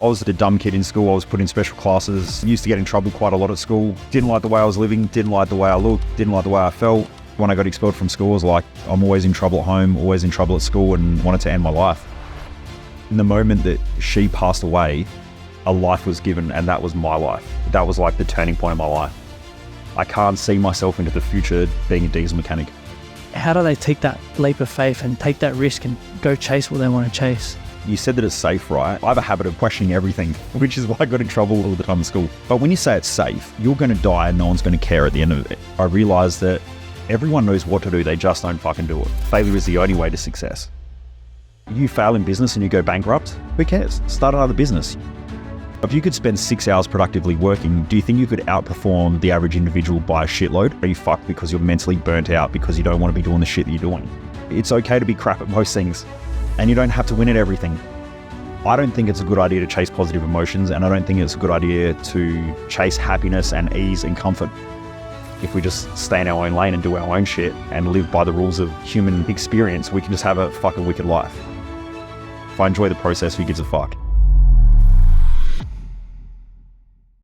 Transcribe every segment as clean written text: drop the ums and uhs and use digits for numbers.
I was the dumb kid in school. I was put in special classes, used to get in trouble quite a lot at school. Didn't like the way I was living, didn't like the way I looked, didn't like the way I felt. When I got expelled from school, I was like, I'm always in trouble at home, always in trouble at school, and wanted to end my life. In the moment that she passed away, a life was given, and that was my life. That was like the turning point of my life. I can't see myself into the future being a diesel mechanic. How do they take that leap of faith and take that risk and go chase what they want to chase? You said that it's safe, right? I have a habit of questioning everything, which is why I got in trouble all the time in school. But when you say it's safe, you're going to die and no one's going to care at the end of it. I realized that everyone knows what to do, they just don't fucking do it. Failure is the only way to success. You fail in business and you go bankrupt, who cares? Start another business. If you could spend 6 hours productively working, do you think you could outperform the average individual by a shitload? Are you fucked because you're mentally burnt out because you don't want to be doing the shit that you're doing? It's okay to be crap at most things, and you don't have to win at everything. I don't think it's a good idea to chase positive emotions, and I don't think it's a good idea to chase happiness and ease and comfort. If we just stay in our own lane and do our own shit and live by the rules of human experience, we can just have a fucking wicked life. If I enjoy the process, who gives a fuck?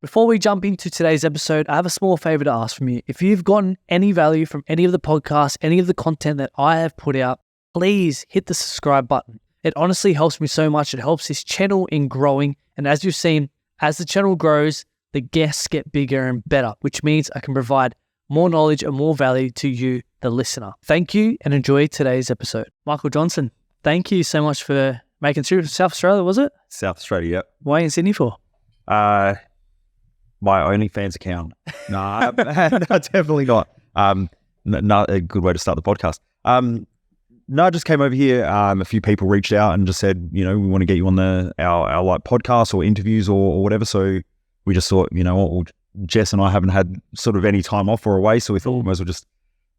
Before we jump into today's episode, I have a small favor to ask from you. If you've gotten any value from any of the podcasts, any of the content that I have put out, please hit the subscribe button. It honestly helps me so much. It helps this channel in growing. And as you've seen, as the channel grows, the guests get bigger and better, which means I can provide more knowledge and more value to you, the listener. Thank you and enjoy today's episode. Michael Johnson, thank you so much for making through South Australia, was it? South Australia, yep. Why in Sydney for? My OnlyFans account. No, definitely not. Not a good way to start the podcast. No, I just came over here. A few people reached out and just said, we want to get you on our like podcast or interviews or whatever. So we just thought, Jess and I haven't had sort of any time off or away, so we thought we might as well just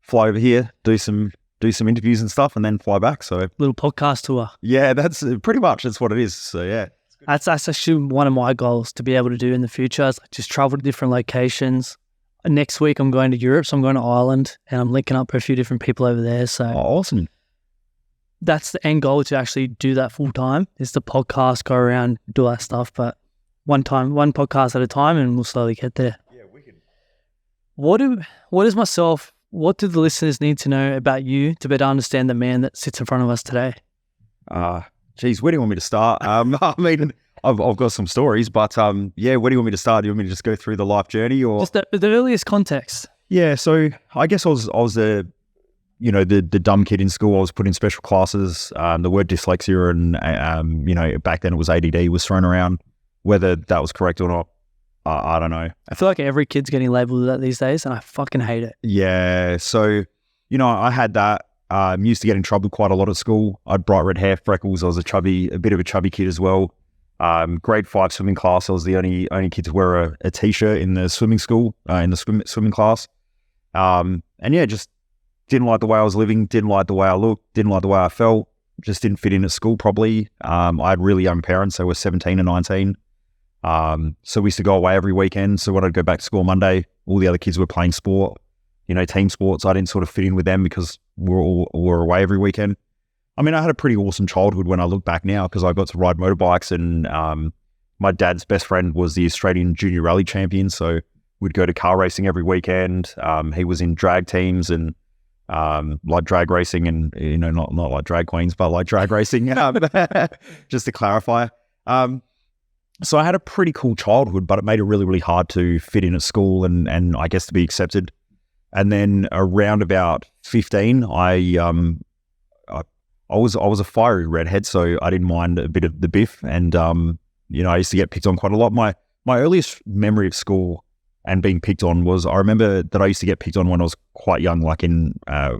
fly over here, do some interviews and stuff, and then fly back. So little podcast tour. Yeah, that's pretty much that's what it is. So yeah. That's actually one of my goals to be able to do in the future is just travel to different locations. Next week I'm going to Europe, so I'm going to Ireland and I'm linking up with a few different people over there. So awesome. That's the end goal, to actually do that full time, is the podcast, go around, do that stuff. But one podcast at a time, and we'll slowly get there. Yeah, wicked. What do the listeners need to know about you to better understand the man that sits in front of us today? Geez, where do you want me to start? I mean, I've got some stories, but where do you want me to start? Do you want me to just go through the life journey, or just the earliest context? Yeah, so I guess I was the dumb kid in school. I was put in special classes. The word dyslexia and back then it was ADD was thrown around. Whether that was correct or not, I don't know. I feel like every kid's getting labelled with that these days, and I fucking hate it. Yeah, so I had that. Used to get in trouble quite a lot at school. I had bright red hair, freckles. I was a bit of a chubby kid as well. Grade 5 swimming class, I was the only kid to wear a t-shirt in the swimming school, in the swimming class. Just didn't like the way I was living, didn't like the way I looked, didn't like the way I felt, just didn't fit in at school probably. I had really young parents. They were 17 and 19. So we used to go away every weekend. So when I'd go back to school Monday, all the other kids were playing sport, team sports. I didn't sort of fit in with them because we're away every weekend. I mean, I had a pretty awesome childhood when I look back now, because I got to ride motorbikes, and my dad's best friend was the Australian junior rally champion. So we'd go to car racing every weekend. He was in drag teams and like drag racing, and not like drag queens, but like drag racing. Just to clarify. So I had a pretty cool childhood, but it made it really, really hard to fit in at school and I guess to be accepted. And then around about 15, I was a fiery redhead, so I didn't mind a bit of the biff, and I used to get picked on quite a lot. My earliest memory of school and being picked on was, I remember that I used to get picked on when I was quite young, like in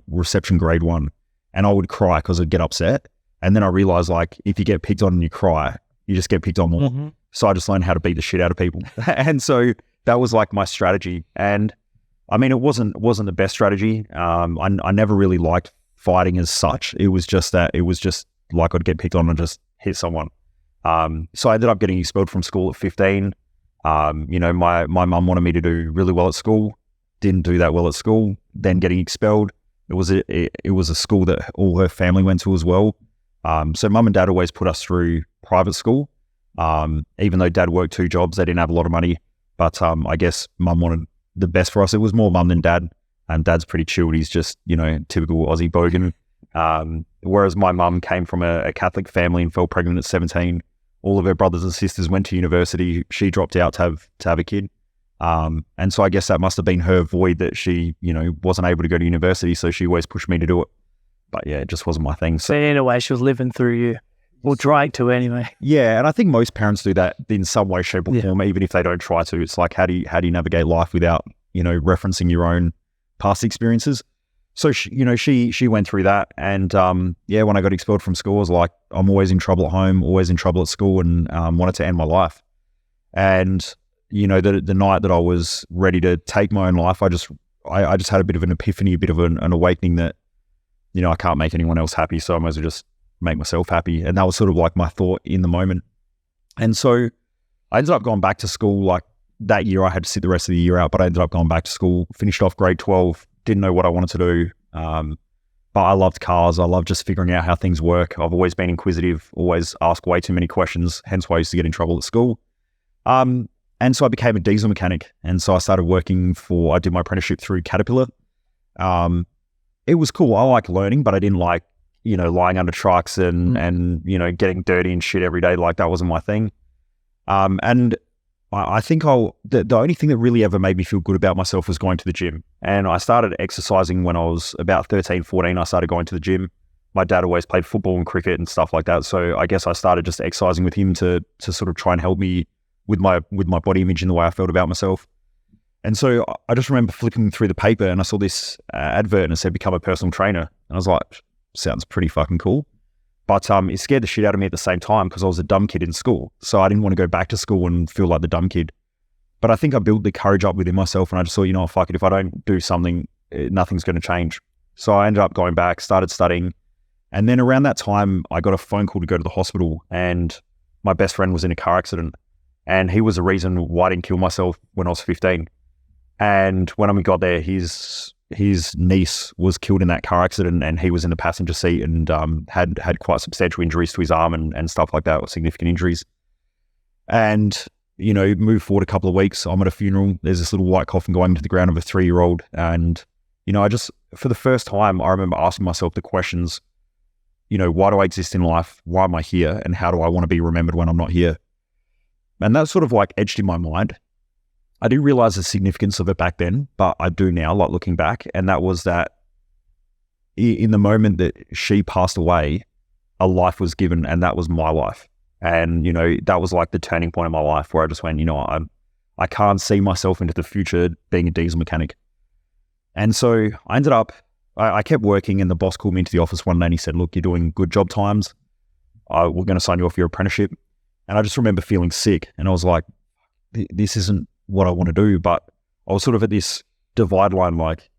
reception grade 1, and I would cry because I'd get upset, and then I realized, like, if you get picked on and you cry, you just get picked on more. Mm-hmm. So I just learned how to beat the shit out of people, and so that was like my strategy. And I mean, it wasn't the best strategy. I never really liked fighting as such. It was just like I'd get picked on and just hit someone. So I ended up getting expelled from school at 15. My mum wanted me to do really well at school. Didn't do that well at school. Then getting expelled. It was a school that all her family went to as well. So mum and dad always put us through private school. Even though dad worked 2 jobs, they didn't have a lot of money. But I guess mum wanted the best for us. It was more mum than dad. And dad's pretty chilled. He's just, typical Aussie bogan. Whereas my mum came from a Catholic family and fell pregnant at 17. All of her brothers and sisters went to university. She dropped out to have a kid. And so I guess that must have been her void that she, wasn't able to go to university. So she always pushed me to do it. But yeah, it just wasn't my thing. So in a way, she was living through you. Or trying to anyway. Yeah, and I think most parents do that in some way, shape, or form, even if they don't try to. It's like, how do you navigate life without, referencing your own past experiences? So she went through that, and when I got expelled from school, I was like, I'm always in trouble at home, always in trouble at school, and wanted to end my life. And the night that I was ready to take my own life, I just had a bit of an epiphany, a bit of an awakening that I can't make anyone else happy, so I might as well just make myself happy. And that was sort of like my thought in the moment. And so I ended up going back to school. Like that year I had to sit the rest of the year out, but I ended up going back to school, finished off grade 12, didn't know what I wanted to do. But I loved cars. I loved just figuring out how things work. I've always been inquisitive, always asked way too many questions, hence why I used to get in trouble at school. And so I became a diesel mechanic. And so I started I did my apprenticeship through Caterpillar. It was cool. I liked learning, but I didn't like lying under trucks and getting dirty and shit every day. Like that wasn't my thing. And I think the only thing that really ever made me feel good about myself was going to the gym. And I started exercising when I was about 13, 14. I started going to the gym. My dad always played football and cricket and stuff like that. So I guess I started just exercising with him to sort of try and help me with my body image and the way I felt about myself. And so I just remember flipping through the paper and I saw this advert and it said, become a personal trainer. And I was like, sounds pretty fucking cool. But it scared the shit out of me at the same time because I was a dumb kid in school. So I didn't want to go back to school and feel like the dumb kid. But I think I built the courage up within myself and I just thought, fuck it. If I don't do something, nothing's going to change. So I ended up going back, started studying. And then around that time, I got a phone call to go to the hospital and my best friend was in a car accident. And he was the reason why I didn't kill myself when I was 15. And when we got there, his niece was killed in that car accident and he was in the passenger seat and had quite substantial injuries to his arm and stuff like that, or significant injuries. And, move forward a couple of weeks, I'm at a funeral. There's this little white coffin going into the ground of a 3-year-old. And, I just, for the first time, I remember asking myself the questions, why do I exist in life? Why am I here? And how do I want to be remembered when I'm not here? And that sort of like edged in my mind. I didn't realize the significance of it back then, but I do now, like looking back. And that was that in the moment that she passed away, a life was given and that was my life. And, that was like the turning point in my life where I just went, I can't see myself into the future being a diesel mechanic. And so I ended up, I kept working and the boss called me into the office one day and he said, look, you're doing good job times. We're going to sign you off your apprenticeship. And I just remember feeling sick and I was like, this isn't what I want to do. But I was sort of at this divide line, like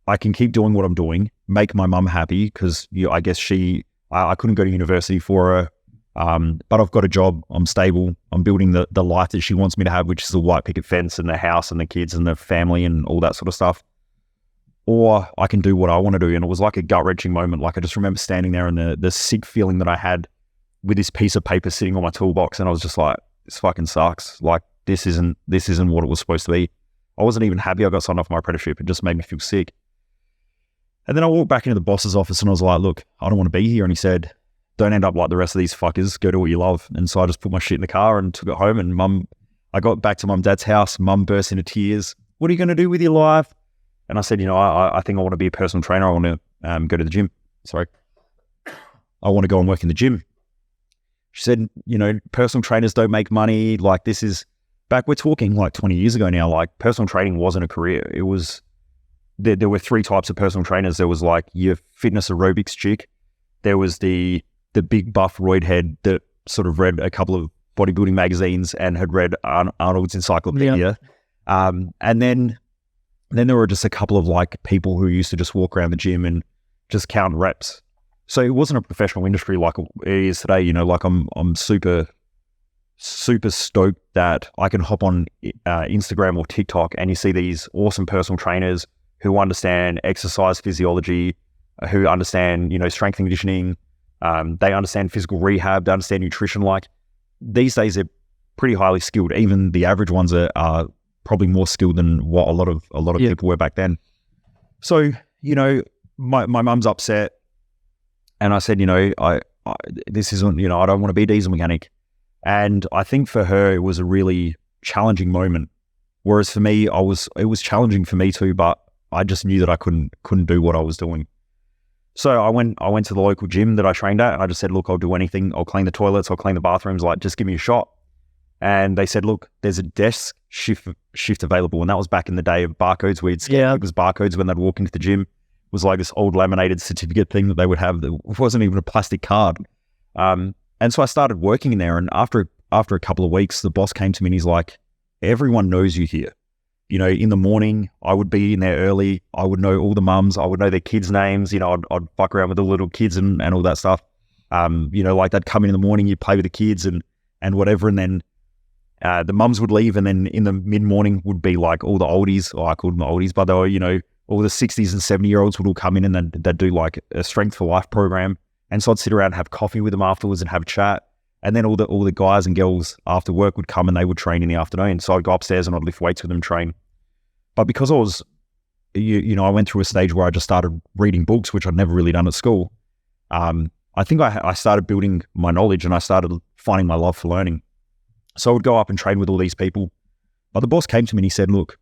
I can keep doing what I'm doing, make my mum happy because I guess I couldn't go to university for her. But I've got a job, I'm stable, I'm building the life that she wants me to have, which is a white picket fence and the house and the kids and the family and all that sort of stuff. Or I can do what I want to do. And it was like a gut-wrenching moment. Like I just remember standing there and the sick feeling that I had with this piece of paper sitting on my toolbox. And I was just like, this fucking sucks. Like this isn't what it was supposed to be. I wasn't even happy I got signed off my apprenticeship. It just made me feel sick. And then I walked back into the boss's office and I was like, look, I don't want to be here. And he said, don't end up like the rest of these fuckers. Go do what you love. And so I just put my shit in the car and took it home. And I got back to mum and dad's house. Mum burst into tears. What are you going to do with your life? And I said, I think I want to be a personal trainer. I want to go to the gym. Sorry. I want to go and work in the gym. She said, personal trainers don't make money. Like this is back, we're talking like 20 years ago now, like personal training wasn't a career. It was, there were 3 types of personal trainers. There was like your fitness aerobics chick. There was the big buff roid head that sort of read a couple of bodybuilding magazines and had read Arnold's encyclopedia. Yeah. And then there were just a couple of like people who used to just walk around the gym and just count reps. So it wasn't a professional industry like it is today. Like I'm super, super stoked that I can hop on Instagram or TikTok and you see these awesome personal trainers who understand exercise physiology, who understand, strength and conditioning. They understand physical rehab, they understand nutrition. Like these days they're pretty highly skilled. Even the average ones are probably more skilled than what a lot of people were back then. So, my mum's upset, and I said, I this isn't, I don't want to be a diesel mechanic. And I think for her it was a really challenging moment. Whereas for me, it was challenging for me too, but I just knew that I couldn't do what I was doing. So I went to the local gym that I trained at, and I just said, look, I'll do anything. I'll clean the toilets, I'll clean the bathrooms, like, just give me a shot. And they said, look, there's a desk shift available. And that was back in the day of barcodes. It was barcodes when they'd walk into the gym. It was like this old laminated certificate thing that they would have that wasn't even a plastic card. And so I started working in there. And after a couple of weeks, the boss came to me and he's like, everyone knows you here. In the morning, I would be in there early. I would know all the mums. I would know their kids' names. I'd fuck around with the little kids and all that stuff. Like they'd come in the morning, you'd play with the kids and whatever. And then the mums would leave. And then in the mid-morning would be like all the oldies, or I called them oldies, but they were, all the 60s and 70-year-olds would all come in, and they'd do like a Strength for Life program. And so I'd sit around and have coffee with them afterwards and have a chat. And then all the guys and girls after work would come and they would train in the afternoon. So I'd go upstairs and I'd lift weights with them, train. But because I was, I went through a stage where I just started reading books, which I'd never really done at school. I think I started building my knowledge and I started finding my love for learning. So I would go up and train with all these people. But the boss came to me and he said, look,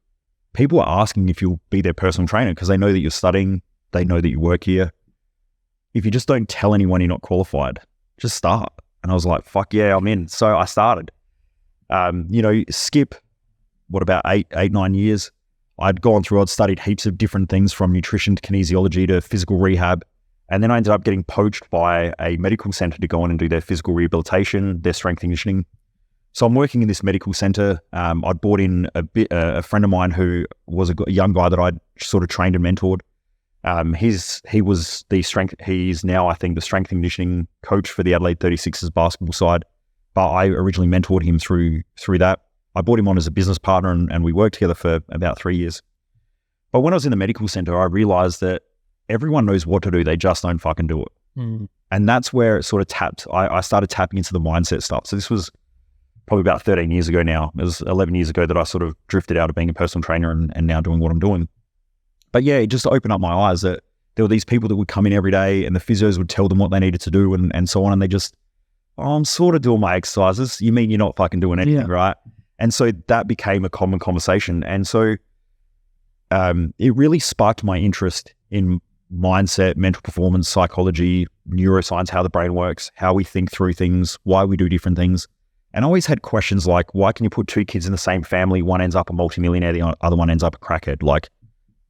people are asking if you'll be their personal trainer because they know that you're studying. They know that you work here. If you just don't tell anyone you're not qualified, just start. And I was like, fuck yeah, I'm in. So I started. Skip, about 9 years. I'd studied heaps of different things from nutrition to kinesiology to physical rehab. And then I ended up getting poached by a medical center to go on and do their physical rehabilitation, their strength and conditioning. So I'm working in this medical center. I'd brought in a friend of mine who was a young guy that I'd sort of trained and mentored. He's now, I think, the strength and conditioning coach for the Adelaide 36ers basketball side. But I originally mentored him through that. I brought him on as a business partner and we worked together for about 3 years. But when I was in the medical center, I realized that everyone knows what to do. They just don't fucking do it. Mm. And that's where it sort of tapped. I started tapping into the mindset stuff. So this was probably about 13 years ago now. It was 11 years ago that I sort of drifted out of being a personal trainer and now doing what I'm doing. But yeah, it just opened up my eyes that there were these people that would come in every day and the physios would tell them what they needed to do and so on. And they just, I'm sort of doing my exercises. You mean you're not fucking doing anything, right? And so that became a common conversation. And so it really sparked my interest in mindset, mental performance, psychology, neuroscience, how the brain works, how we think through things, why we do different things. And I always had questions like, why can you put two kids in the same family? One ends up a multimillionaire, the other one ends up a crackhead. Like,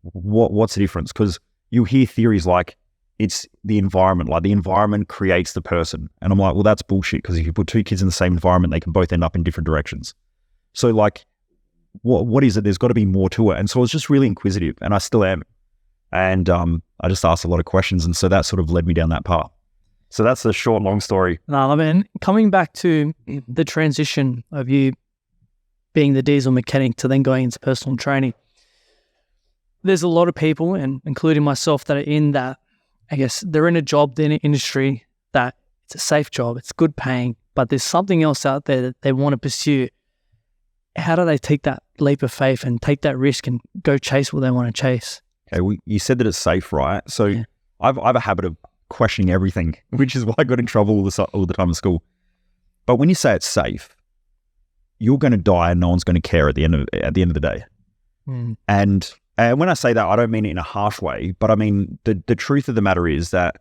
what's the difference? Because you hear theories like it's the environment, like the environment creates the person. And I'm like, well, that's bullshit, because if you put two kids in the same environment, they can both end up in different directions. So like, what is it? There's got to be more to it. And so I was just really inquisitive, and I still am. And I just asked a lot of questions. And so that sort of led me down that path. So that's the short, long story. No, I mean, coming back to the transition of you being the diesel mechanic to then going into personal training, there's a lot of people, and including myself, that are in that, I guess, they're in a job, they're in an industry that it's a safe job, it's good paying, but there's something else out there that they want to pursue. How do they take that leap of faith and take that risk and go chase what they want to chase? Okay, well, you said that it's safe, right? So yeah. I have a habit of questioning everything, which is why I got in trouble all the time in school. But when you say it's safe, you're going to die and no one's going to care at the end of the day. Mm. And when I say that, I don't mean it in a harsh way, but I mean the truth of the matter is that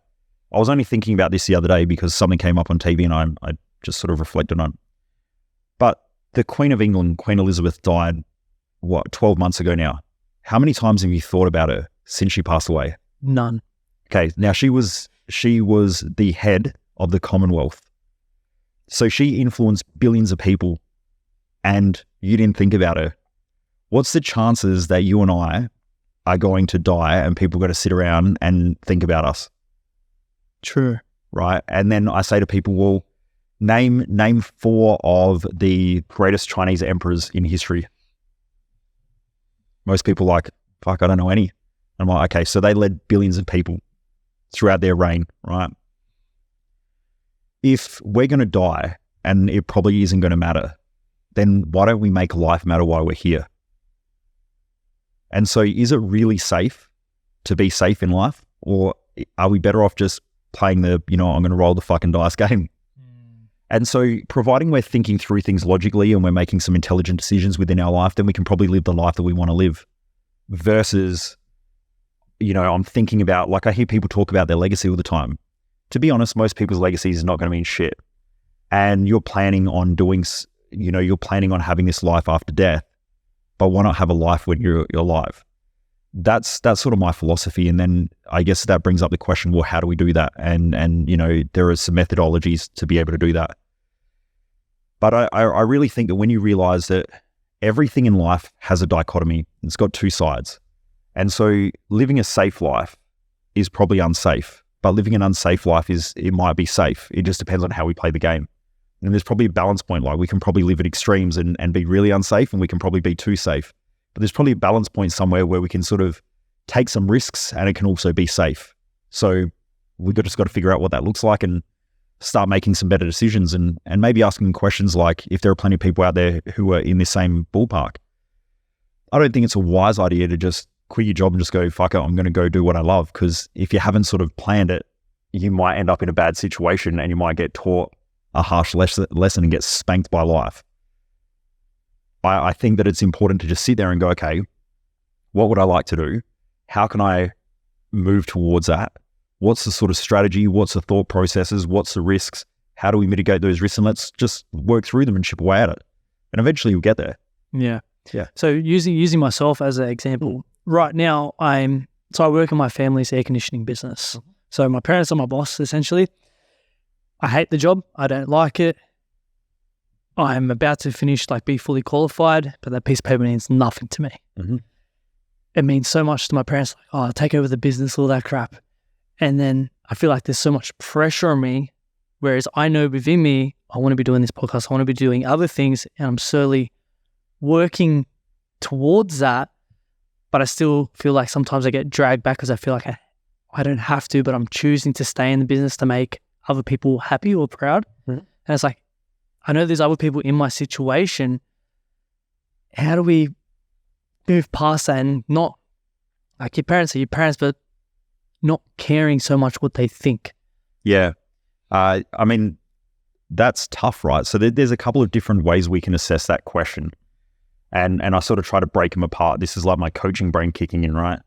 I was only thinking about this the other day because something came up on TV and I just sort of reflected on it. But the Queen of England, Queen Elizabeth, died, 12 months ago now. How many times have you thought about her since she passed away? None. Okay, now she was the head of the Commonwealth. So she influenced billions of people and you didn't think about her. What's the chances that you and I are going to die and people are going to sit around and think about us? True. Right? And then I say to people, well, name 4 of the greatest Chinese emperors in history. Most people are like, fuck, I don't know any. I'm like, okay, so they led billions of people throughout their reign, right? If we're going to die and it probably isn't going to matter, then why don't we make life matter while we're here? And so is it really safe to be safe in life? Or are we better off just playing the, I'm going to roll the fucking dice game? And so providing we're thinking through things logically and we're making some intelligent decisions within our life, then we can probably live the life that we want to live. Versus, I'm thinking about, like I hear people talk about their legacy all the time. To be honest, most people's legacy is not going to mean shit. And you're planning on doing, you're planning on having this life after death, but why not have a life when you're alive? That's sort of my philosophy. And then I guess that brings up the question, well, how do we do that? And there are some methodologies to be able to do that. But I really think that when you realize that everything in life has a dichotomy, it's got two sides. And so living a safe life is probably unsafe, but living an unsafe life it might be safe. It just depends on how we play the game. And there's probably a balance point. Like we can probably live at extremes and be really unsafe, and we can probably be too safe. But there's probably a balance point somewhere where we can sort of take some risks and it can also be safe. So we've just got to figure out what that looks like and start making some better decisions and maybe asking questions like, if there are plenty of people out there who are in this same ballpark. I don't think it's a wise idea to just quit your job and just go, fuck it, I'm going to go do what I love. Because if you haven't sort of planned it, you might end up in a bad situation and you might get taught a harsh lesson and get spanked by life. I think that it's important to just sit there and go, okay, what would I like to do? How can I move towards that? What's the sort of strategy? What's the thought processes? What's the risks? How do we mitigate those risks? And let's just work through them and chip away at it. And eventually you'll get there. Yeah. So using myself as an example, right now I work in my family's air conditioning business. Mm-hmm. So my parents are my boss, essentially. I hate the job. I don't like it. I'm about to finish, be fully qualified, but that piece of paper means nothing to me. Mm-hmm. It means so much to my parents, I'll take over the business, all that crap. And then I feel like there's so much pressure on me, whereas I know within me, I want to be doing this podcast, I want to be doing other things, and I'm slowly working towards that, but I still feel like sometimes I get dragged back because I feel like I don't have to, but I'm choosing to stay in the business to make other people happy or proud. Mm-hmm. And it's like, I know there's other people in my situation. How do we move past that and not, like your parents are your parents, but not caring so much what they think? Yeah. I mean, that's tough, right? So there's a couple of different ways we can assess that question. And I sort of try to break them apart. This is like my coaching brain kicking in, right?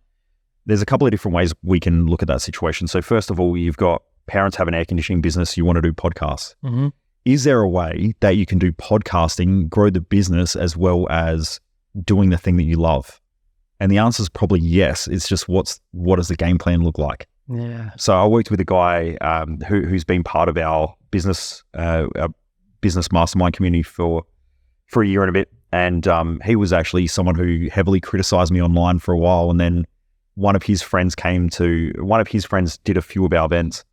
There's a couple of different ways we can look at that situation. So first of all, you've got parents have an air conditioning business, you want to do podcasts. Mm-hmm. Is there a way that you can do podcasting, grow the business as well as doing the thing that you love? And the answer is probably yes. It's just what does the game plan look like? Yeah. So I worked with a guy who's been part of our business mastermind community for a year and a bit. And he was actually someone who heavily criticized me online for a while. And then one of his friends did a few of our events,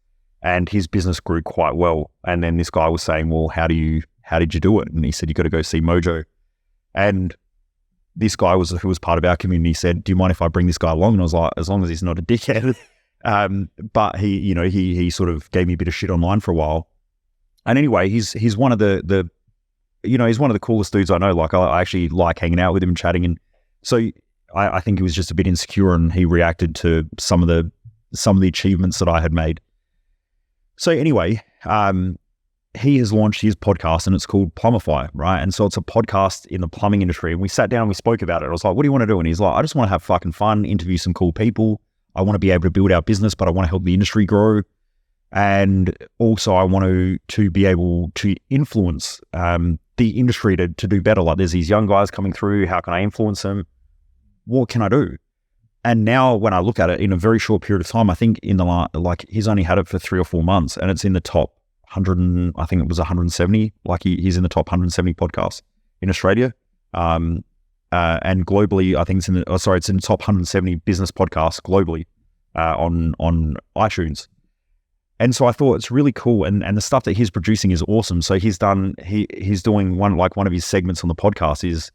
and his business grew quite well. And then this guy was saying, well, how did you do it? And he said, you got to go see Mojo. And this guy who was part of our community said, do you mind if I bring this guy along? And I was like, as long as he's not a dickhead. But he sort of gave me a bit of shit online for a while. And anyway, he's one of the he's one of the coolest dudes I know. Like I actually like hanging out with him and chatting. And so I think he was just a bit insecure, and he reacted to some of the achievements that I had made. So anyway, he has launched his podcast, and it's called Plumify, right? And so it's a podcast in the plumbing industry. And we sat down and we spoke about it. I was like, what do you want to do? And he's like, I just want to have fucking fun, interview some cool people. I want to be able to build our business, but I want to help the industry grow. And also I want to be able to influence the industry to do better. Like there's these young guys coming through. How can I influence them? What can I do? And now when I look at it in a very short period of time, I think he's only had it for 3 or 4 months, and it's in the top 100, I think it was 170. Like he's in the top 170 podcasts in Australia. And globally, I think it's in the top 170 business podcasts globally on iTunes. And so I thought it's really cool, and the stuff that he's producing is awesome. So he's doing one of his segments on the podcast is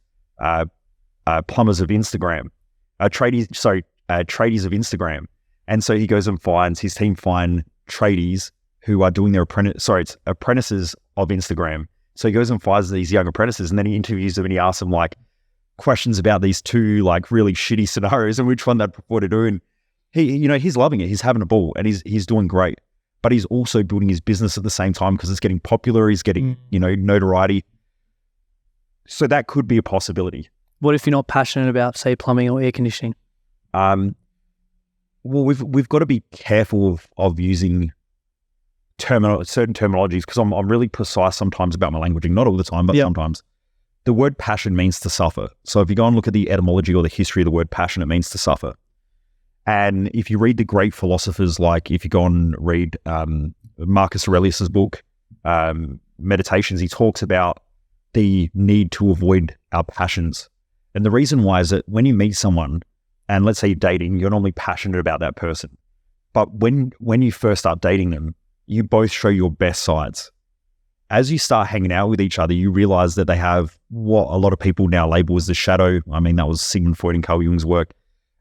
plumbers of Instagram, tradies of Instagram. And so he goes and his team find tradies who are doing their apprentices of Instagram, So he goes and finds these young apprentices, and then he interviews them and he asks them like questions about these two like really shitty scenarios and which one they'd prefer to do. And he's loving it. He's having a ball and he's doing great. But he's also building his business at the same time because it's getting popular. He's getting, notoriety. So that could be a possibility. What if you're not passionate about, say, plumbing or air conditioning? Well, we've got to be careful of using certain terminologies because I'm really precise sometimes about my languaging. Not all the time, but sometimes. The word passion means to suffer. So if you go and look at the etymology or the history of the word passion, it means to suffer. And if you read the great philosophers, like if you go and read Marcus Aurelius's book, Meditations, he talks about the need to avoid our passions. And the reason why is that when you meet someone, and let's say you're dating, you're normally passionate about that person. But when you first start dating them, you both show your best sides. As you start hanging out with each other, you realize that they have what a lot of people now label as the shadow. I mean, that was Sigmund Freud and Carl Jung's work.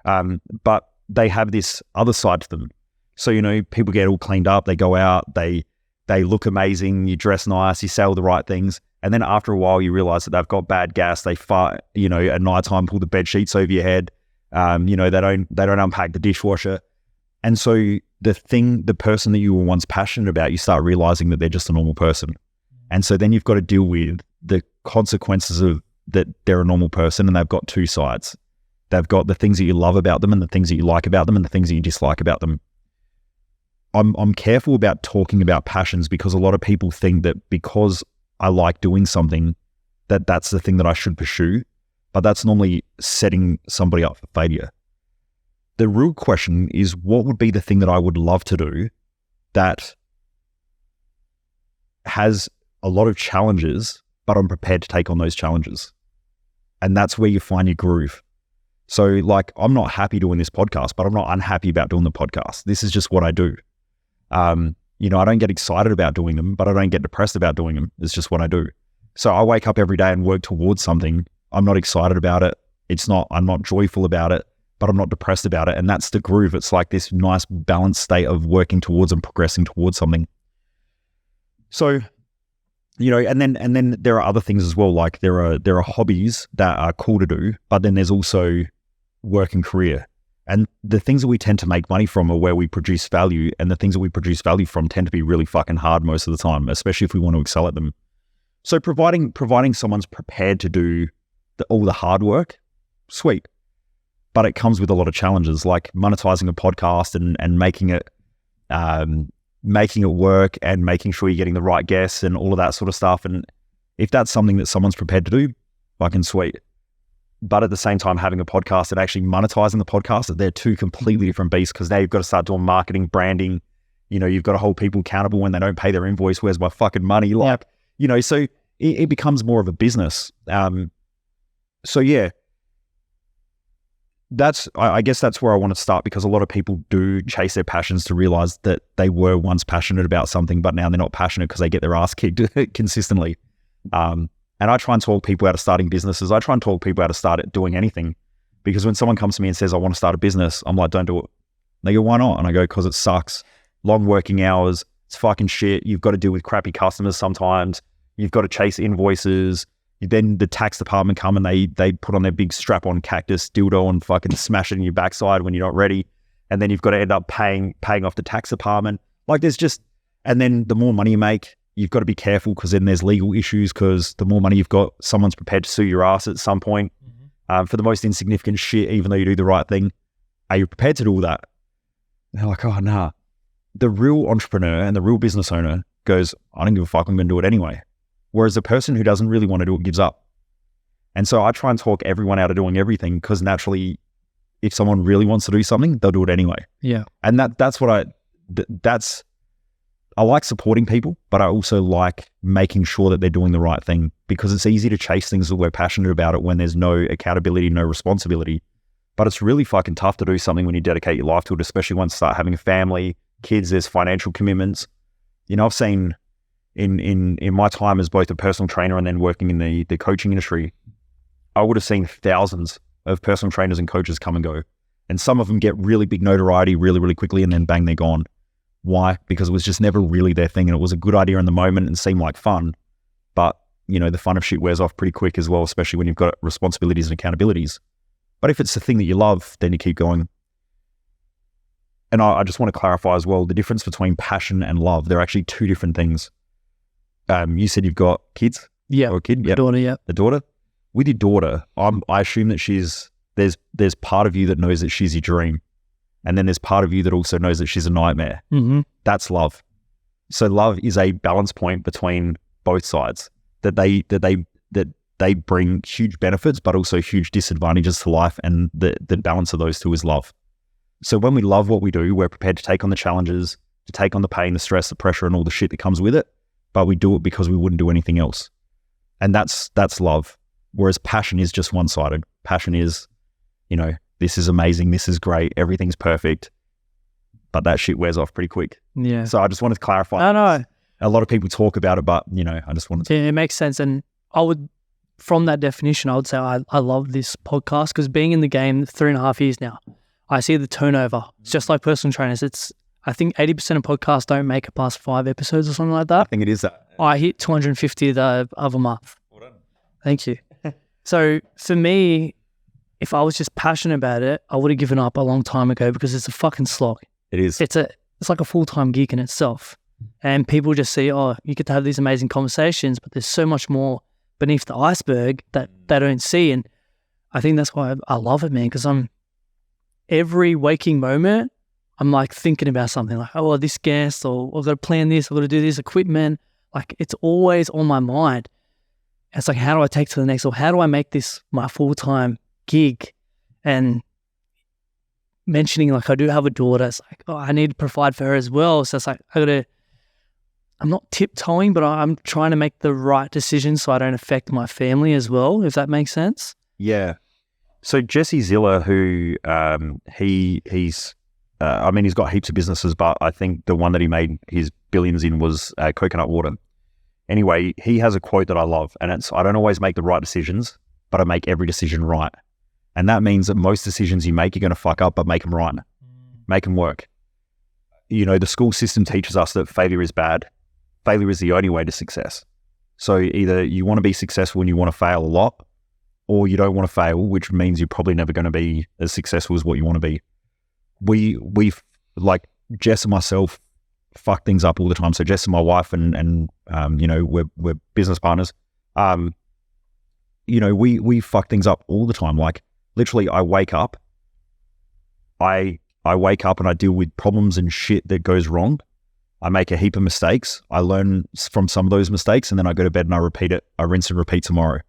But they have this other side to them. So, people get all cleaned up, they go out, they look amazing, you dress nice, you say all the right things. And then after a while, you realize that they've got bad gas. They fart, at nighttime, pull the bed sheets over your head. They don't unpack the dishwasher. And so the person that you were once passionate about, you start realizing that they're just a normal person. And so then you've got to deal with the consequences of that they're a normal person and they've got two sides. They've got the things that you love about them and the things that you like about them and the things that you dislike about them. I'm careful about talking about passions because a lot of people think that because I like doing something, that's the thing that I should pursue, but that's normally setting somebody up for failure. The real question is, what would be the thing that I would love to do that has a lot of challenges, but I'm prepared to take on those challenges? And that's where you find your groove. So like, I'm not happy doing this podcast, but I'm not unhappy about doing the podcast. This is just what I do. I don't get excited about doing them, but I don't get depressed about doing them. It's just what I do. So I wake up every day and work towards something. I'm not excited about it. I'm not joyful about it, but I'm not depressed about it. And that's the groove. It's like this nice balanced state of working towards and progressing towards something. So, and then there are other things as well. Like there are hobbies that are cool to do, but then there's also work and career. And the things that we tend to make money from are where we produce value, and the things that we produce value from tend to be really fucking hard most of the time, especially if we want to excel at them. So providing someone's prepared to do all the hard work, sweet. But it comes with a lot of challenges, like monetizing a podcast and making it work and making sure you're getting the right guests and all of that sort of stuff. And if that's something that someone's prepared to do, fucking sweet. But at the same time, having a podcast and actually monetizing the podcast, they're two completely different beasts, because now you've got to start doing marketing, branding. You've got to hold people accountable when they don't pay their invoice. Where's my fucking money? Like, so it becomes more of a business. So yeah, I guess that's where I want to start, because a lot of people do chase their passions to realize that they were once passionate about something, but now they're not passionate because they get their ass kicked consistently. And I try and talk people out of starting businesses. I try and talk people out of start doing anything, because when someone comes to me and says, I want to start a business, I'm like, don't do it. They go, why not? And I go, because it sucks. Long working hours. It's fucking shit. You've got to deal with crappy customers sometimes. You've got to chase invoices. Then the tax department come and they put on their big strap-on cactus dildo and fucking smash it in your backside when you're not ready. And then you've got to end up paying off the tax department. Like and then the more money you make, you've got to be careful, because then there's legal issues, because the more money you've got, someone's prepared to sue your ass at some point for the most insignificant shit, even though you do the right thing. Are you prepared to do all that? And they're like, oh, nah. The real entrepreneur and the real business owner goes, I don't give a fuck, I'm going to do it anyway. Whereas the person who doesn't really want to do it gives up. And so I try and talk everyone out of doing everything, because naturally, if someone really wants to do something, they'll do it anyway. Yeah. And I like supporting people, but I also like making sure that they're doing the right thing, because it's easy to chase things that we're passionate about it when there's no accountability, no responsibility. But it's really fucking tough to do something when you dedicate your life to it, especially once you start having a family, kids, there's financial commitments. I've seen in my time as both a personal trainer and then working in the coaching industry, I would have seen thousands of personal trainers and coaches come and go. And some of them get really big notoriety really, really quickly, and then bang, they're gone. Why? Because it was just never really their thing, and it was a good idea in the moment and seemed like fun, but the fun of shit wears off pretty quick as well, especially when you've got responsibilities and accountabilities. But if it's the thing that you love, then you keep going. And I just want to clarify as well, the difference between passion and love, they're actually two different things. You said you've got kids? Yeah. Or a kid? Yeah. Daughter, yeah. The daughter? With your daughter, I assume that there's part of you that knows that she's your dream. And then there's part of you that also knows that she's a nightmare. Mm-hmm. That's love. So love is a balance point between both sides, that they bring huge benefits, but also huge disadvantages to life. And the balance of those two is love. So when we love what we do, we're prepared to take on the challenges, to take on the pain, the stress, the pressure, and all the shit that comes with it. But we do it because we wouldn't do anything else. And that's love. Whereas passion is just one-sided. Passion is, this is amazing, this is great, everything's perfect. But that shit wears off pretty quick. Yeah. So I just wanted to clarify. I know. A lot of people talk about it, but, I just wanted to. It makes sense. And from that definition, I would say I love this podcast because being in the game 3.5 years now, I see the turnover. It's just like personal trainers. I think 80% of podcasts don't make it past 5 episodes or something like that. I think it is that. I hit 250 the other month. Well done. Thank you. So for me, if I was just passionate about it, I would have given up a long time ago because it's a fucking slog. It is. It's like a full-time gig in itself. And people just see, you get to have these amazing conversations, but there's so much more beneath the iceberg that they don't see. And I think that's why I love it, man, because every waking moment, I'm like thinking about something like, this guest, or I've got to plan this, I've got to do this equipment. Like it's always on my mind. And it's like, how do I take to the next, or how do I make this my full-time gig? And mentioning like I do have a daughter, it's like, I need to provide for her as well. So it's like, I'm not tiptoeing, but I'm trying to make the right decision so I don't affect my family as well, if that makes sense. Yeah. So Jesse Ziller, who he's got heaps of businesses, but I think the one that he made his billions in was coconut water. Anyway, he has a quote that I love, and it's, I don't always make the right decisions, but I make every decision right. And that means that most decisions you make, you're going to fuck up, but make them right. Make them work. The school system teaches us that failure is bad. Failure is the only way to success. So either you want to be successful and you want to fail a lot, or you don't want to fail, which means you're probably never going to be as successful as what you want to be. We like Jess and myself fuck things up all the time. So Jess and my wife and we're business partners. We fuck things up all the time. Like literally I wake up and I deal with problems and shit that goes wrong. I make a heap of mistakes. I learn from some of those mistakes, and then I go to bed and I repeat it. I rinse and repeat tomorrow.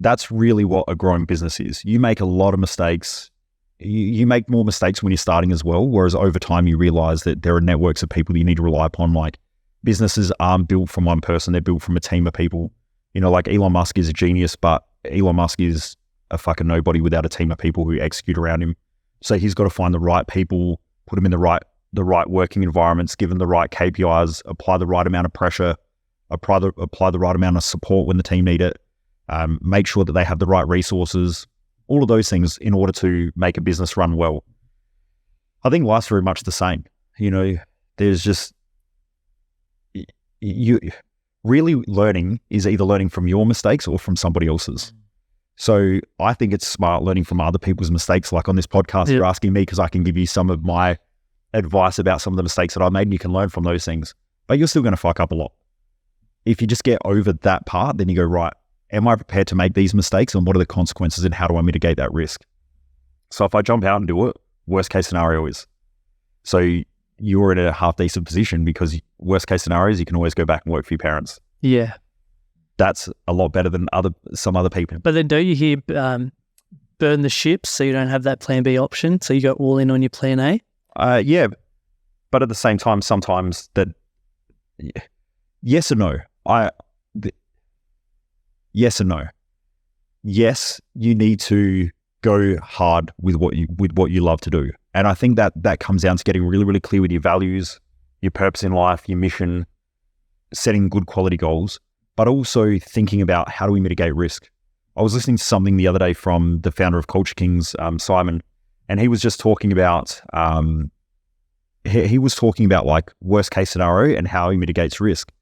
That's really what a growing business is. You make a lot of mistakes. You make more mistakes when you're starting as well, whereas over time you realize that there are networks of people that you need to rely upon. Like businesses aren't built from one person, they're built from a team of people. Like Elon Musk is a genius, but Elon Musk is a fucking nobody without a team of people who execute around him. So he's got to find the right people, put them in the right working environments, give them the right KPIs, apply the right amount of pressure, apply the right amount of support when the team need it, make sure that they have the right resources, all of those things in order to make a business run well. I think life's very much the same. There's just, you really learning is either learning from your mistakes or from somebody else's. So I think it's smart learning from other people's mistakes. Like on this podcast, You're asking me because I can give you some of my advice about some of the mistakes that I made, and you can learn from those things, but you're still going to fuck up a lot. If you just get over that part, then you go, right, am I prepared to make these mistakes, and what are the consequences, and how do I mitigate that risk? So if I jump out and do it, worst case scenario is, so you're in a half decent position, because worst case scenarios, you can always go back and work for your parents. Yeah. That's a lot better than some other people. But then don't you hear burn the ships so you don't have that plan B option, so you go all in on your plan A? Yeah, but at the same time, sometimes that, yes or no. Yes and no. Yes, you need to go hard with what you love to do, and I think that comes down to getting really, really clear with your values, your purpose in life, your mission, setting good quality goals, but also thinking about how do we mitigate risk. I was listening to something the other day from the founder of Culture Kings, Simon. And he was just talking about, he was talking about like worst case scenario and how he mitigates risk.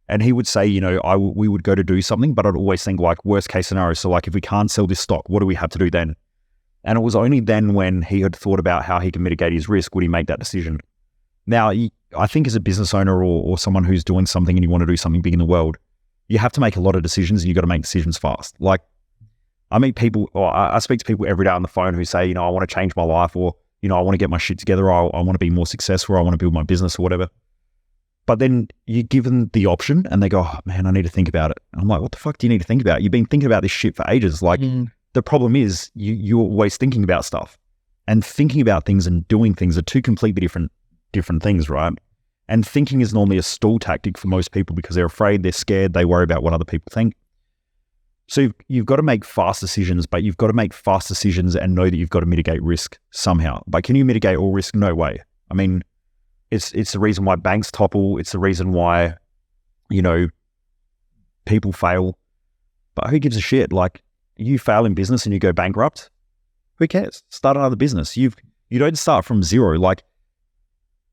And he would say, we would go to do something, but I'd always think like worst case scenario. So like if we can't sell this stock, what do we have to do then? And it was only then when he had thought about how he can mitigate his risk would he make that decision. Now, I think as a business owner or someone who's doing something and you want to do something big in the world, you have to make a lot of decisions and you've got to make decisions fast. Like I meet people, or I speak to people every day on the phone who say, I want to change my life, or, I want to get my shit together, or I want to be more successful, or I want to build my business or whatever. But then you give them the option and they go, oh, man, I need to think about it. And I'm like, what the fuck do you need to think about? You've been thinking about this shit for ages. Like the problem is you're always thinking about stuff, and thinking about things and doing things are two completely different things, right? And thinking is normally a stall tactic for most people because they're afraid, they're scared, they worry about what other people think. So you've got to make fast decisions, but you've got to make fast decisions and know that you've got to mitigate risk somehow. But can you mitigate all risk? No way. I mean, it's the reason why banks topple. It's the reason why, people fail. But who gives a shit? Like you fail in business and you go bankrupt. Who cares? Start another business. You don't start from zero. Like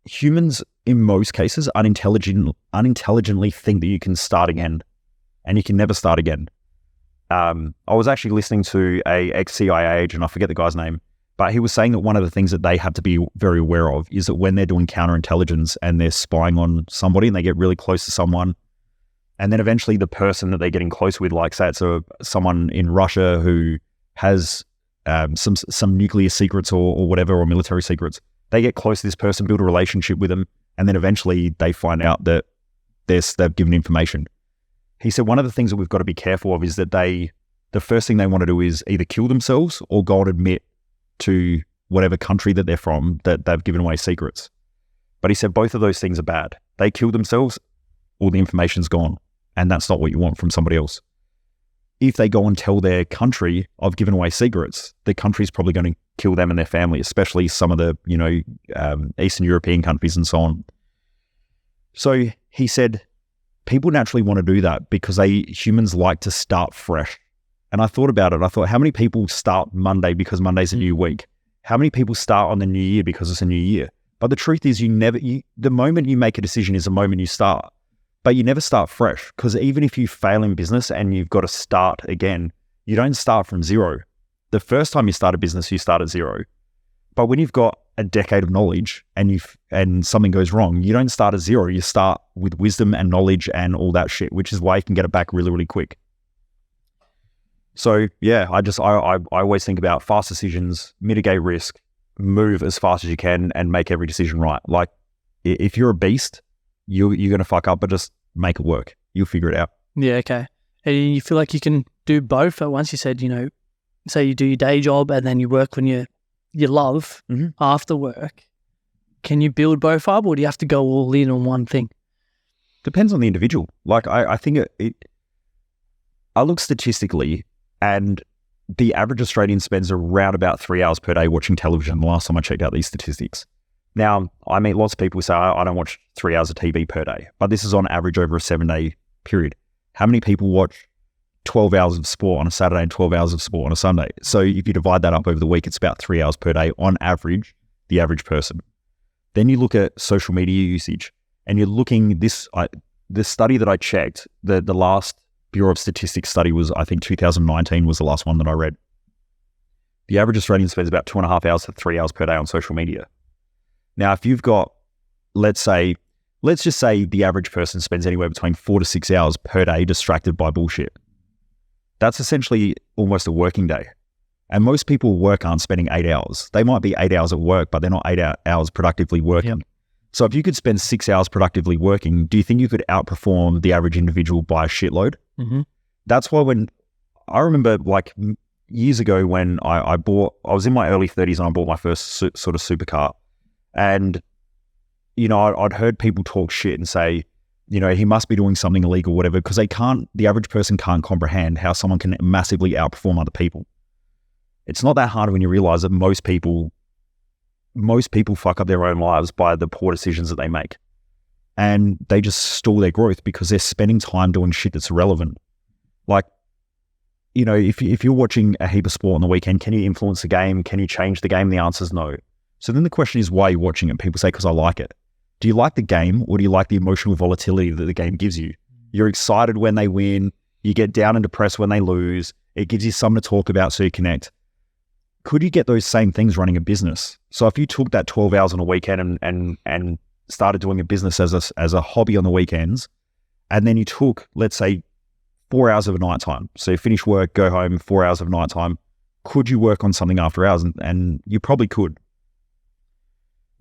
humans, in most cases, unintelligently think that you can start again, and you can never start again. I was actually listening to a ex-CIA agent, I forget the guy's name, but he was saying that one of the things that they have to be very aware of is that when they're doing counterintelligence and they're spying on somebody and they get really close to someone, and then eventually the person that they're getting close with, like say it's someone in Russia who has some nuclear secrets or whatever, or military secrets, they get close to this person, build a relationship with them, and then eventually they find out that they've given information. He said one of the things that we've got to be careful of is that the first thing they want to do is either kill themselves or go and admit to whatever country that they're from that they've given away secrets. But he said both of those things are bad. They kill themselves, all the information's gone, and that's not what you want from somebody else. If they go and tell their country, I've given away secrets, the country's probably going to kill them and their family, especially some of the, Eastern European countries and so on. So he said, people naturally want to do that because humans like to start fresh. And I thought about it. I thought, how many people start Monday because Monday's a new week? How many people start on the new year because it's a new year? But the truth is the moment you make a decision is the moment you start. But you never start fresh, because even if you fail in business and you've got to start again, you don't start from zero. The first time you start a business, you start at zero. But when you've got a decade of knowledge and something goes wrong, you don't start at zero. You start with wisdom and knowledge and all that shit, which is why you can get it back really, really quick. So yeah, I always think about fast decisions, mitigate risk, move as fast as you can, and make every decision right. Like if you're a beast, you're going to fuck up, but just make it work. You'll figure it out. Yeah, okay. And you feel like you can do both at once? You said, say you do your day job and then you work when you love after work. Can you build both up, or do you have to go all in on one thing? Depends on the individual. Like I think I look statistically, and the average Australian spends around about 3 hours per day watching television. The last time I checked out these statistics. Now, I meet lots of people who say, I don't watch 3 hours of TV per day, but this is on average over a 7-day period. How many people watch 12 hours of sport on a Saturday and 12 hours of sport on a Sunday? So if you divide that up over the week, it's about 3 hours per day on average, the average person. Then you look at social media usage, and you're looking, this study that I checked, the last Bureau of Statistics study was, I think 2019 was the last one that I read. The average Australian spends about 2.5 hours to 3 hours per day on social media. Now, if you've got, let's just say the average person spends anywhere between 4 to 6 hours per day distracted by bullshit. That's essentially almost a working day. And most people at work aren't spending 8 hours. They might be 8 hours at work, but they're not 8 hours productively working. Yep. So if you could spend 6 hours productively working, do you think you could outperform the average individual by a shitload? Mm-hmm. That's why I remember like years ago when I was in my early 30s and I bought my first sort of supercar. And, I'd heard people talk shit and say, he must be doing something illegal or whatever, because the average person can't comprehend how someone can massively outperform other people. It's not that hard when you realize that most people fuck up their own lives by the poor decisions that they make. And they just stall their growth because they're spending time doing shit that's irrelevant. Like, if you're watching a heap of sport on the weekend, can you influence the game? Can you change the game? The answer is no. So then the question is, why are you watching it? People say, because I like it. Do you like the game, or do you like the emotional volatility that the game gives you? You're excited when they win. You get down and depressed when they lose. It gives you something to talk about so you connect. Could you get those same things running a business? So if you took that 12 hours on a weekend and started doing a business as a hobby on the weekends, and then you took, let's say, 4 hours of a night time. So you finish work, go home, 4 hours of night time. Could you work on something after hours? And you probably could.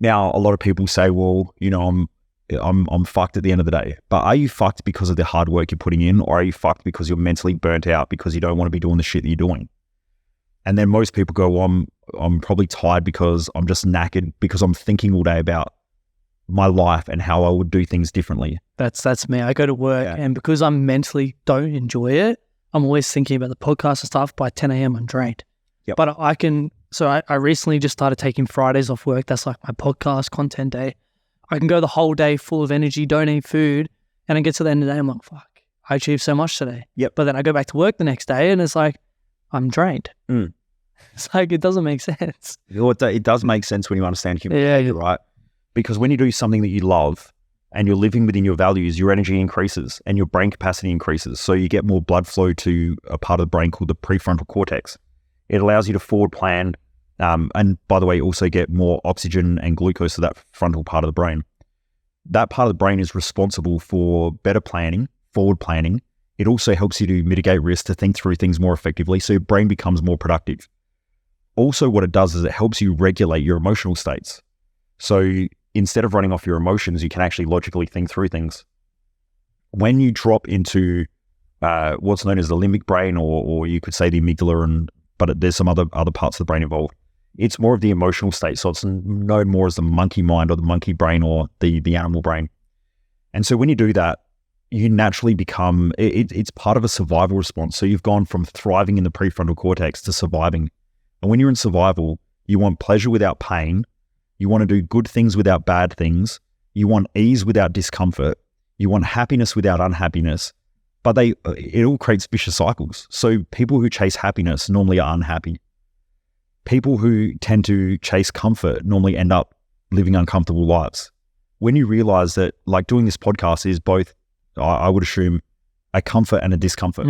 Now, a lot of people say, well, you know, I'm fucked at the end of the day. But are you fucked because of the hard work you're putting in, or are you fucked because you're mentally burnt out because you don't want to be doing the shit that you're doing? And then most people go, well, I'm probably tired because I'm just knackered because I'm thinking all day about my life and how I would do things differently. That's me. I go to work and because I'm mentally don't enjoy it, I'm always thinking about the podcast and stuff. By 10 a.m. I'm drained. Yep. But I recently just started taking Fridays off work. That's like my podcast content day. I can go the whole day full of energy, don't eat food, and I get to the end of the day, I'm like, fuck, I achieved so much today. Yep. But then I go back to work the next day and it's like, I'm drained. It's like, it doesn't make sense. It does make sense when you understand human behavior, right? Because when you do something that you love and you're living within your values, your energy increases and your brain capacity increases. So you get more blood flow to a part of the brain called the prefrontal cortex. It allows you to forward plan. And by the way, also get more oxygen and glucose to that frontal part of the brain. That part of the brain is responsible for better planning, forward planning. It also helps you to mitigate risk, to think through things more effectively. So your brain becomes more productive. Also, what it does is it helps you regulate your emotional states. So instead of running off your emotions, you can actually logically think through things. When you drop into what's known as the limbic brain, or you could say the amygdala, but there's some other parts of the brain involved. It's more of the emotional state. So it's known more as the monkey mind or the monkey brain or the animal brain. And so when you do that, you naturally become, it's part of a survival response. So you've gone from thriving in the prefrontal cortex to surviving. And when you're in survival, you want pleasure without pain. You want to do good things without bad things. You want ease without discomfort. You want happiness without unhappiness. But it all creates vicious cycles. So people who chase happiness normally are unhappy. People who tend to chase comfort normally end up living uncomfortable lives. When you realize that, like, doing this podcast is both, I would assume, a comfort and a discomfort,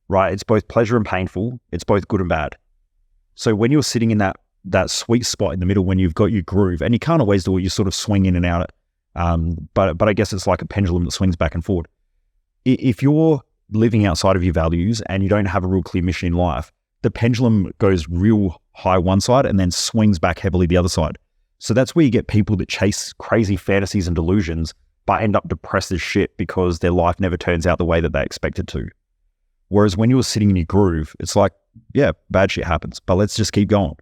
right? It's both pleasure and painful. It's both good and bad. So when you're sitting in that sweet spot in the middle, when you've got your groove, and you can't always do it, you sort of swing in and out. But I guess it's like a pendulum that swings back and forward. If you're living outside of your values and you don't have a real clear mission in life, the pendulum goes real high one side and then swings back heavily the other side. So that's where you get people that chase crazy fantasies and delusions, but end up depressed as shit because their life never turns out the way that they expected to. Whereas when you're sitting in your groove, it's like, yeah, bad shit happens, but let's just keep going.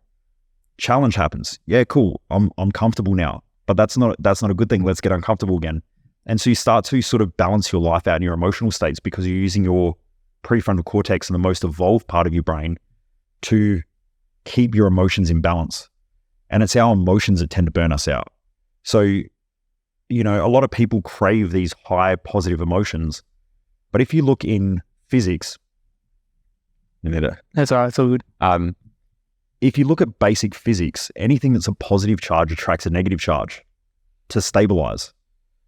Challenge happens. Yeah, cool. I'm comfortable now, but that's not a good thing. Let's get uncomfortable again. And so you start to sort of balance your life out in your emotional states because you're using your prefrontal cortex and the most evolved part of your brain to keep your emotions in balance. And it's our emotions that tend to burn us out. So, you know, a lot of people crave these high positive emotions, but if you look in physics, that's all right, it's all good. If you look at basic physics, anything that's a positive charge attracts a negative charge to stabilize.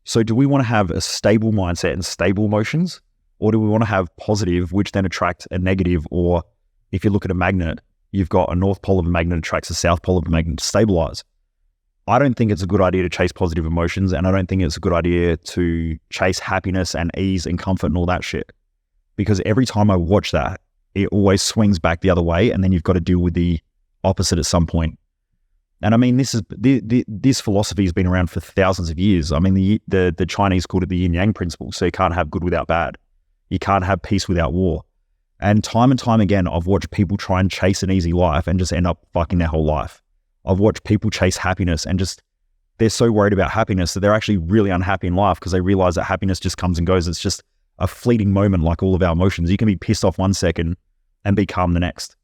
So do we want to have a stable mindset and stable emotions, or do we want to have positive, which then attract a negative? Or if you look at a magnet, you've got a north pole of a magnet attracts a south pole of a magnet to stabilize. I don't think it's a good idea to chase positive emotions, and I don't think it's a good idea to chase happiness and ease and comfort and all that shit. Because every time I watch that, it always swings back the other way, and then you've got to deal with the opposite at some point. And I mean, this philosophy has been around for thousands of years. I mean, the Chinese called it the yin yang principle. So you can't have good without bad. You can't have peace without war. And time again, I've watched people try and chase an easy life and just end up fucking their whole life. I've watched people chase happiness and just, they're so worried about happiness that they're actually really unhappy in life because they realize that happiness just comes and goes. It's just a fleeting moment, like all of our emotions. You can be pissed off 1 second and be calm the next,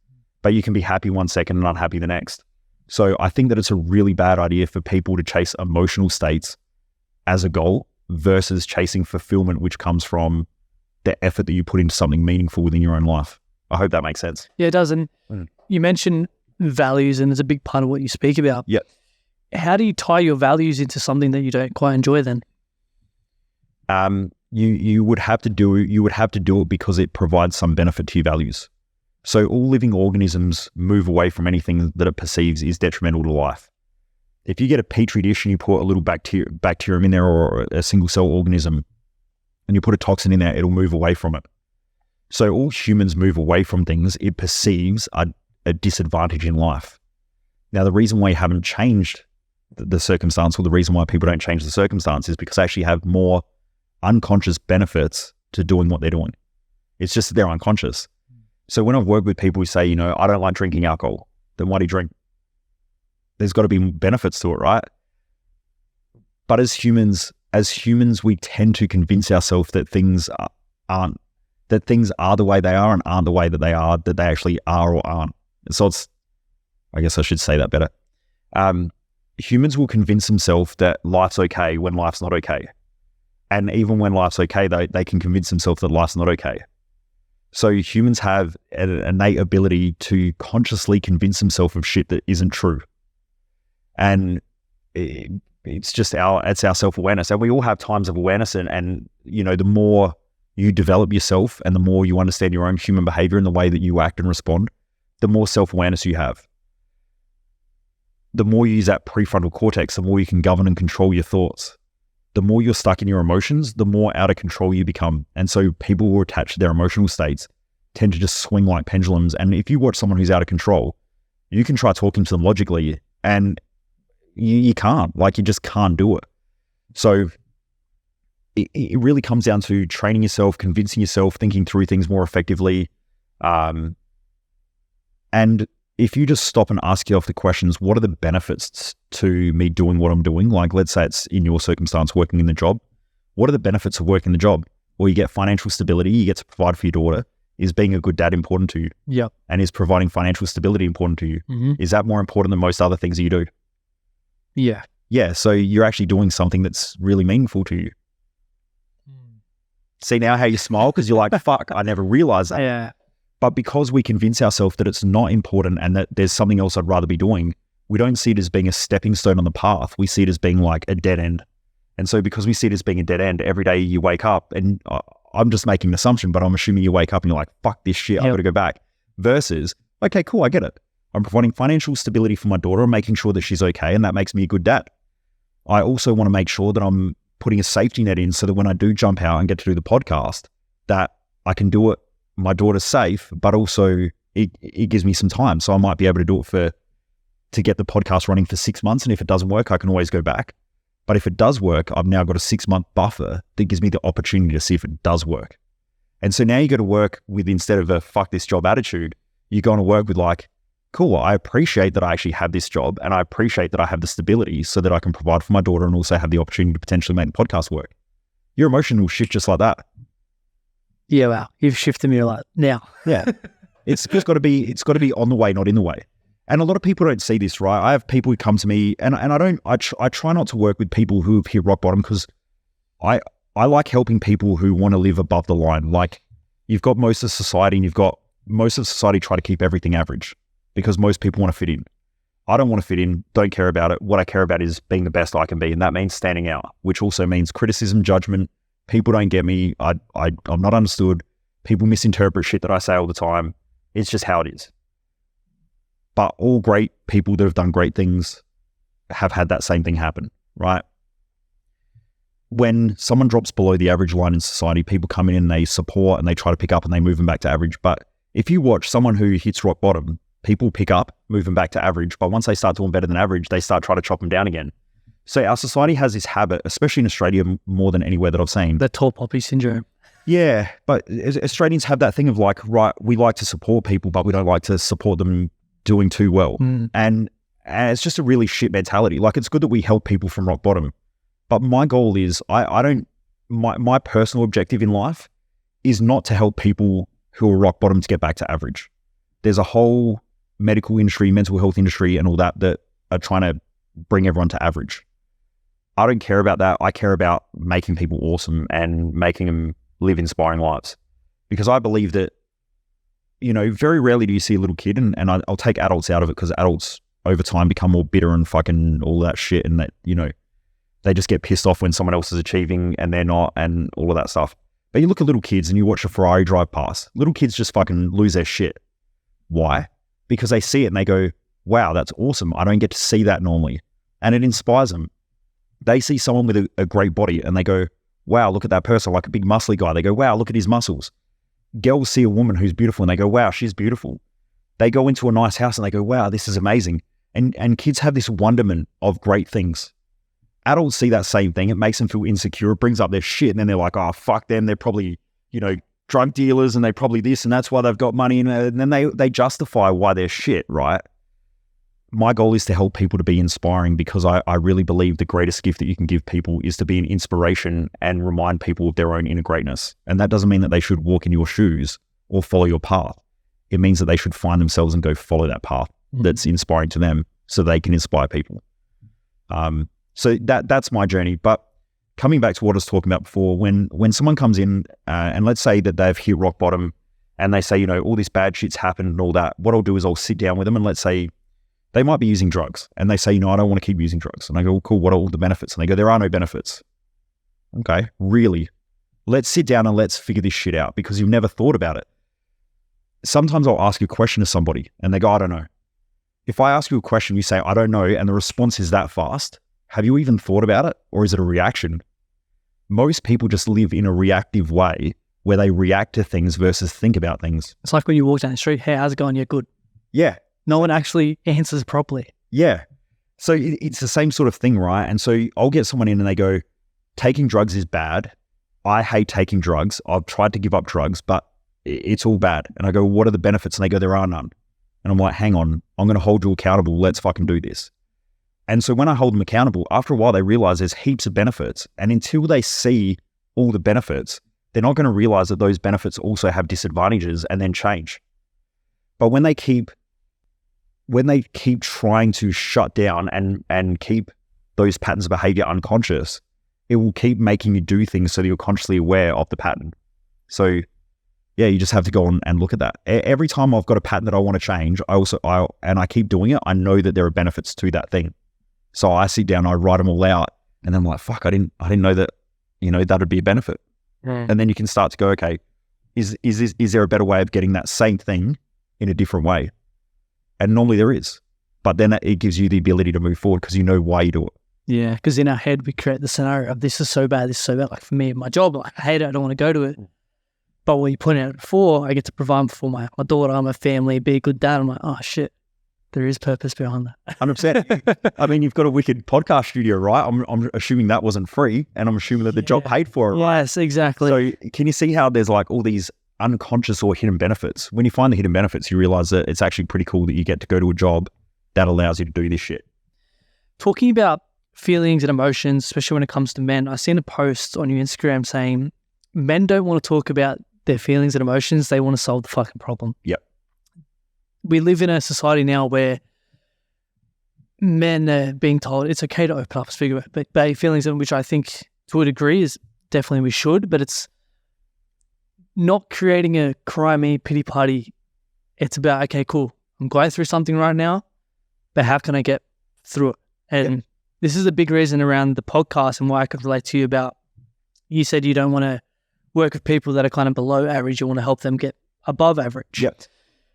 but you can be happy 1 second and unhappy the next. So I think that it's a really bad idea for people to chase emotional states as a goal versus chasing fulfillment, which comes from the effort that you put into something meaningful within your own life. I hope that makes sense. Yeah, it does. And you mentioned values, and it's a big part of what you speak about. Yeah. How do you tie your values into something that you don't quite enjoy then? you would have to do it because it provides some benefit to your values. So all living organisms move away from anything that it perceives is detrimental to life. If you get a petri dish and you put a little bacterium in there or a single cell organism and you put a toxin in there, it'll move away from it. So all humans move away from things it perceives are a disadvantage in life. Now, the reason why you haven't changed the circumstance, or the reason why people don't change the circumstance, is because they actually have more unconscious benefits to doing what they're doing. It's just that they're unconscious. So when I've worked with people who say, you know, I don't like drinking alcohol, then why do you drink? There's got to be benefits to it, right? But as humans, we tend to convince ourselves that things are the way they are and aren't the way that they are, that they actually are or aren't. So I guess I should say that better. Humans will convince themselves that life's okay when life's not okay. And even when life's okay, they can convince themselves that life's not okay. So humans have an innate ability to consciously convince themselves of shit that isn't true. And it's our self-awareness. And we all have times of awareness. And you know, the more you develop yourself and the more you understand your own human behavior and the way that you act and respond, the more self-awareness you have. The more you use that prefrontal cortex, the more you can govern and control your thoughts. The more you're stuck in your emotions, the more out of control you become. And so people who are attached to their emotional states tend to just swing like pendulums. And if you watch someone who's out of control, you can try talking to them logically and you can't. Like, you just can't do it. So it really comes down to training yourself, convincing yourself, thinking through things more effectively. And if you just stop and ask yourself the questions, what are the benefits to me doing what I'm doing? Like, let's say it's in your circumstance, working in the job. What are the benefits of working the job? Well, you get financial stability, you get to provide for your daughter. Is being a good dad important to you? Yeah. And is providing financial stability important to you? Mm-hmm. Is that more important than most other things that you do? Yeah. Yeah, so you're actually doing something that's really meaningful to you. See now how you smile? Because you're like, fuck, I never realized that. Yeah. But because we convince ourselves that it's not important and that there's something else I'd rather be doing, we don't see it as being a stepping stone on the path. We see it as being like a dead end. And so because we see it as being a dead end, every day you wake up, and I'm just making an assumption, but I'm assuming you wake up and you're like, fuck this shit, I've got to go back. Versus, okay, cool, I get it. I'm providing financial stability for my daughter and making sure that she's okay, and that makes me a good dad. I also want to make sure that I'm putting a safety net in so that when I do jump out and get to do the podcast, that I can do it, my daughter's safe, but also it gives me some time. So I might be able to do it to get the podcast running for 6 months. And if it doesn't work, I can always go back. But if it does work, I've now got a 6-month buffer that gives me the opportunity to see if it does work. And so now you go to work with, instead of a fuck this job attitude, you go to work with like, cool, I appreciate that I actually have this job and I appreciate that I have the stability so that I can provide for my daughter and also have the opportunity to potentially make the podcast work. Your emotion will shift just like that. Yeah, wow. You've shifted me a lot now. Yeah. It's just got to be on the way, not in the way. And a lot of people don't see this, right? I have people who come to me and I try not to work with people who have hit rock bottom because I like helping people who want to live above the line. Like, you've got most of society and you've got most of society try to keep everything average because most people want to fit in. I don't want to fit in, don't care about it. What I care about is being the best I can be. And that means standing out, which also means criticism, judgment. People don't get me. I'm not understood. People misinterpret shit that I say all the time. It's just how it is. But all great people that have done great things have had that same thing happen, right? When someone drops below the average line in society, people come in and they support and they try to pick up and they move them back to average. But if you watch someone who hits rock bottom, people pick up, move them back to average. But once they start doing better than average, they start trying to chop them down again. So our society has this habit, especially in Australia more than anywhere that I've seen. The tall poppy syndrome. Yeah, but Australians have that thing of like, right, we like to support people, but we don't like to support them doing too well. And it's just a really shit mentality. Like, it's good that we help people from rock bottom. But my goal is, my personal objective in life is not to help people who are rock bottom to get back to average. There's a whole medical industry, mental health industry and all that are trying to bring everyone to average. I don't care about that. I care about making people awesome and making them live inspiring lives. Because I believe that, you know, very rarely do you see a little kid, and I'll take adults out of it because adults over time become more bitter and fucking all that shit, and that, you know, They just get pissed off when someone else is achieving and they're not, and all of that stuff. But you look at little kids and you watch a Ferrari drive past. Little kids just fucking lose their shit. Why? Because they see it and they go, wow, that's awesome. I don't get to see that normally. And it inspires them. They see someone with a great body and they go, wow, look at that person, like a big muscly guy. They go, wow, look at his muscles. Girls see a woman who's beautiful and they go, wow, she's beautiful. They go into a nice house and they go, wow, this is amazing. And kids have this wonderment of great things. Adults see that same thing. It makes them feel insecure. It brings up their shit. And then they're like, oh, fuck them. They're probably, drug dealers and they probably this and that's why they've got money. And then they justify why they're shit, right? My goal is to help people to be inspiring, because I really believe the greatest gift that you can give people is to be an inspiration and remind people of their own inner greatness. And that doesn't mean that they should walk in your shoes or follow your path. It means that they should find themselves and go follow that path that's inspiring to them so they can inspire people. So that's my journey. But coming back to what I was talking about before, when someone comes in and let's say that they've hit rock bottom and they say, all this bad shit's happened and all that, what I'll do is I'll sit down with them and let's say they might be using drugs and they say, I don't want to keep using drugs. And I go, well, cool, what are all the benefits? And they go, there are no benefits. Okay, really? Let's sit down and let's figure this shit out, because you've never thought about it. Sometimes I'll ask a question to somebody and they go, I don't know. If I ask you a question, you say, I don't know, and the response is that fast, have you even thought about it? Or is it a reaction? Most people just live in a reactive way where they react to things versus think about things. It's like when you walk down the street, hey, how's it going? You're good. Yeah. No one actually answers properly. Yeah. So it's the same sort of thing, right? And so I'll get someone in and they go, taking drugs is bad. I hate taking drugs. I've tried to give up drugs, but it's all bad. And I go, what are the benefits? And they go, there are none. And I'm like, hang on, I'm going to hold you accountable. Let's fucking do this. And so when I hold them accountable, after a while, they realize there's heaps of benefits. And until they see all the benefits, they're not going to realize that those benefits also have disadvantages and then change. But when they keep trying to shut down and keep those patterns of behavior unconscious, it will keep making you do things so that you're consciously aware of the pattern. So yeah, you just have to go on and look at that. Every time I've got a pattern that I want to change, I keep doing it, I know that there are benefits to that thing. So I sit down, I write them all out, and then I'm like, fuck, I didn't know that, that would be a benefit. And then you can start to go, okay, is there a better way of getting that same thing in a different way? And normally there is, but then it gives you the ability to move forward because you know why you do it. Yeah, because in our head, we create the scenario of this is so bad, this is so bad. Like for me, my job, like, I hate it, I don't want to go to it. But what you pointed out before, I get to provide for my daughter, my family, be a good dad. I'm like, oh shit, there is purpose behind that. 100%. I mean, you've got a wicked podcast studio, right? I'm assuming that wasn't free, and I'm assuming that the job paid for it, right? Yes, exactly. So can you see how there's like all these unconscious or hidden benefits? When you find the hidden benefits, you realize that it's actually pretty cool that you get to go to a job that allows you to do this shit. Talking about feelings and emotions, especially when it comes to men, I've seen a post on your Instagram saying men don't want to talk about their feelings and emotions. They want to solve the fucking problem. Yep. We live in a society now where men are being told it's okay to open up, speak about feelings, and which I think to a degree is definitely we should, but it's not creating a cry me pity party. It's about, okay, cool, I'm going through something right now, but how can I get through it? And this is a big reason around the podcast and why I could relate to you about, you said you don't want to work with people that are kind of below average. You want to help them get above average. Yep.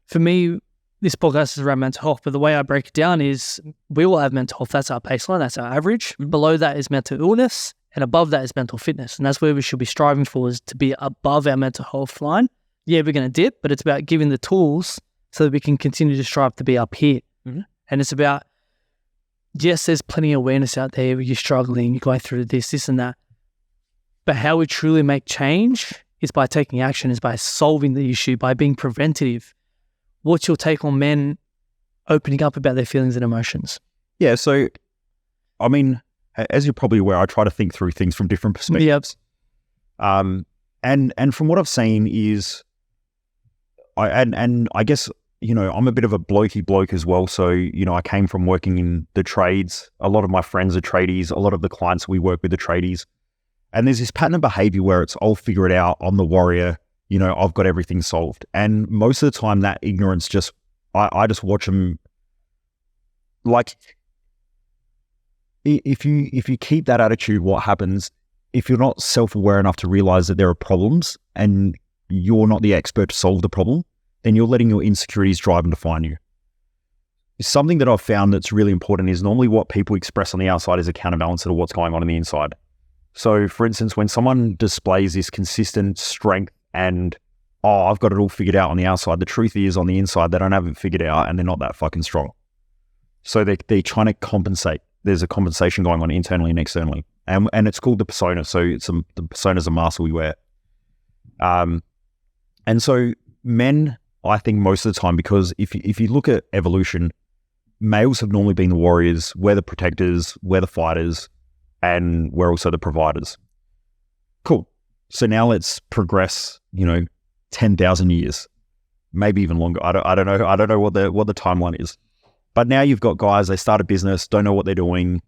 For me, this podcast is around mental health, but the way I break it down is we all have mental health. That's our baseline. That's our average. Below that is mental illness, and above that is mental fitness. And that's where we should be striving for, is to be above our mental health line. Yeah, we're going to dip, but it's about giving the tools so that we can continue to strive to be up here. Mm-hmm. And it's about, yes, there's plenty of awareness out there where you're struggling, you're going through this and that. But how we truly make change is by taking action, is by solving the issue, by being preventative. What's your take on men opening up about their feelings and emotions? Yeah, so, I mean, as you're probably aware, I try to think through things from different perspectives. Yep. And from what I've seen is, I guess, I'm a bit of a blokey bloke as well. So, I came from working in the trades. A lot of my friends are tradies. A lot of the clients we work with are tradies. And there's this pattern of behavior where it's, I'll figure it out, I'm the warrior, I've got everything solved. And most of the time that ignorance I just watch them, like, if you keep that attitude, what happens if you're not self-aware enough to realize that there are problems and you're not the expert to solve the problem, then you're letting your insecurities drive and define you. Something that I've found that's really important is normally what people express on the outside is a counterbalance to what's going on the inside. So for instance, when someone displays this consistent strength and, oh, I've got it all figured out on the outside, the truth is on the inside, they don't have it figured out and they're not that fucking strong. So they're trying to compensate. There's a compensation going on internally and externally. And it's called the persona. So the persona is a mask we wear. And so men, I think most of the time, because if you look at evolution, males have normally been the warriors, we're the protectors, we're the fighters, and we're also the providers. Cool. So now let's progress, 10,000 years, maybe even longer. I don't know. I don't know what the timeline is. But now you've got guys, they start a business, don't know what they're doing,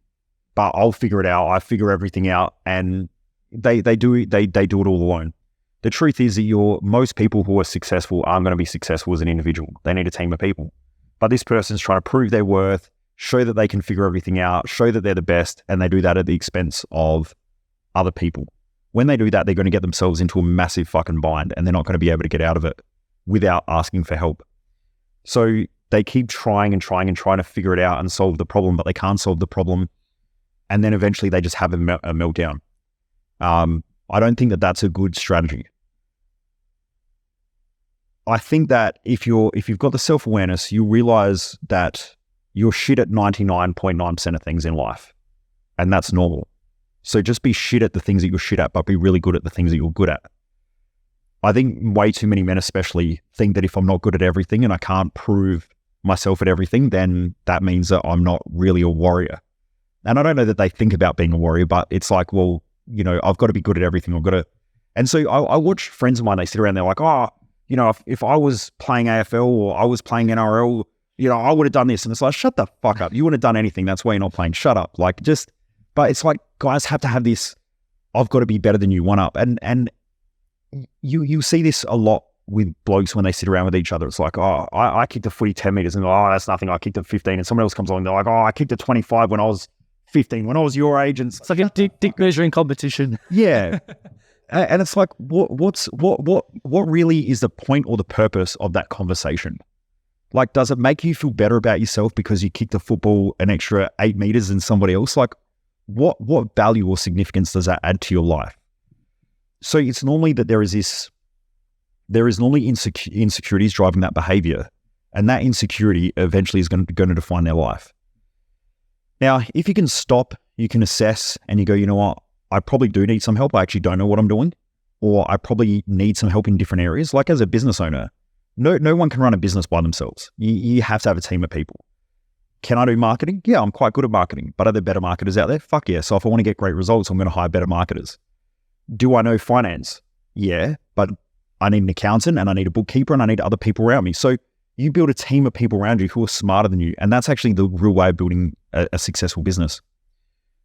but I'll figure it out. I figure everything out, and they do it all alone. The truth is that most people who are successful aren't going to be successful as an individual. They need a team of people. But this person's trying to prove their worth, show that they can figure everything out, show that they're the best, and they do that at the expense of other people. When they do that, they're going to get themselves into a massive fucking bind, and they're not going to be able to get out of it without asking for help. So they keep trying to figure it out and solve the problem, but they can't solve the problem. And then eventually they just have a meltdown. I don't think that that's a good strategy. I think that if you've got the self-awareness, you realize that you're shit at 99.9% of things in life, and that's normal. So just be shit at the things that you're shit at, but be really good at the things that you're good at. I think way too many men especially think that if I'm not good at everything and I can't prove myself at everything, then that means that I'm not really a warrior. And I don't know that they think about being a warrior, but it's like, well, I've got to be good at everything. And so I watch friends of mine, they sit around, they're like, oh, if I was playing AFL or I was playing NRL, I would have done this. And it's like, shut the fuck up. You wouldn't have done anything. That's why you're not playing. Shut up. But it's like guys have to have this, I've got to be better than you, one up. And you see this a lot with blokes when they sit around with each other. It's like, oh, I kicked a footy 10 meters and oh, that's nothing. I kicked it 15. And someone else comes along and they're like, oh, I kicked it 25 when I was 15, when I was your age. And it's like a dick measuring competition. Yeah. And it's like, what really is the point or the purpose of that conversation? Like, does it make you feel better about yourself because you kicked a football an extra 8 meters than somebody else? Like, what value or significance does that add to your life? So it's normally that there is normally insecurities driving that behavior, and that insecurity eventually is going to define their life. Now, if you can stop, you can assess, and you go, you know what? I probably do need some help. I actually don't know what I'm doing, or I probably need some help in different areas. Like as a business owner, no one can run a business by themselves. You have to have a team of people. Can I do marketing? Yeah, I'm quite good at marketing, but are there better marketers out there? Fuck yeah. So if I want to get great results, I'm going to hire better marketers. Do I know finance? Yeah, but I need an accountant and I need a bookkeeper and I need other people around me. So you build a team of people around you who are smarter than you. And that's actually the real way of building a successful business.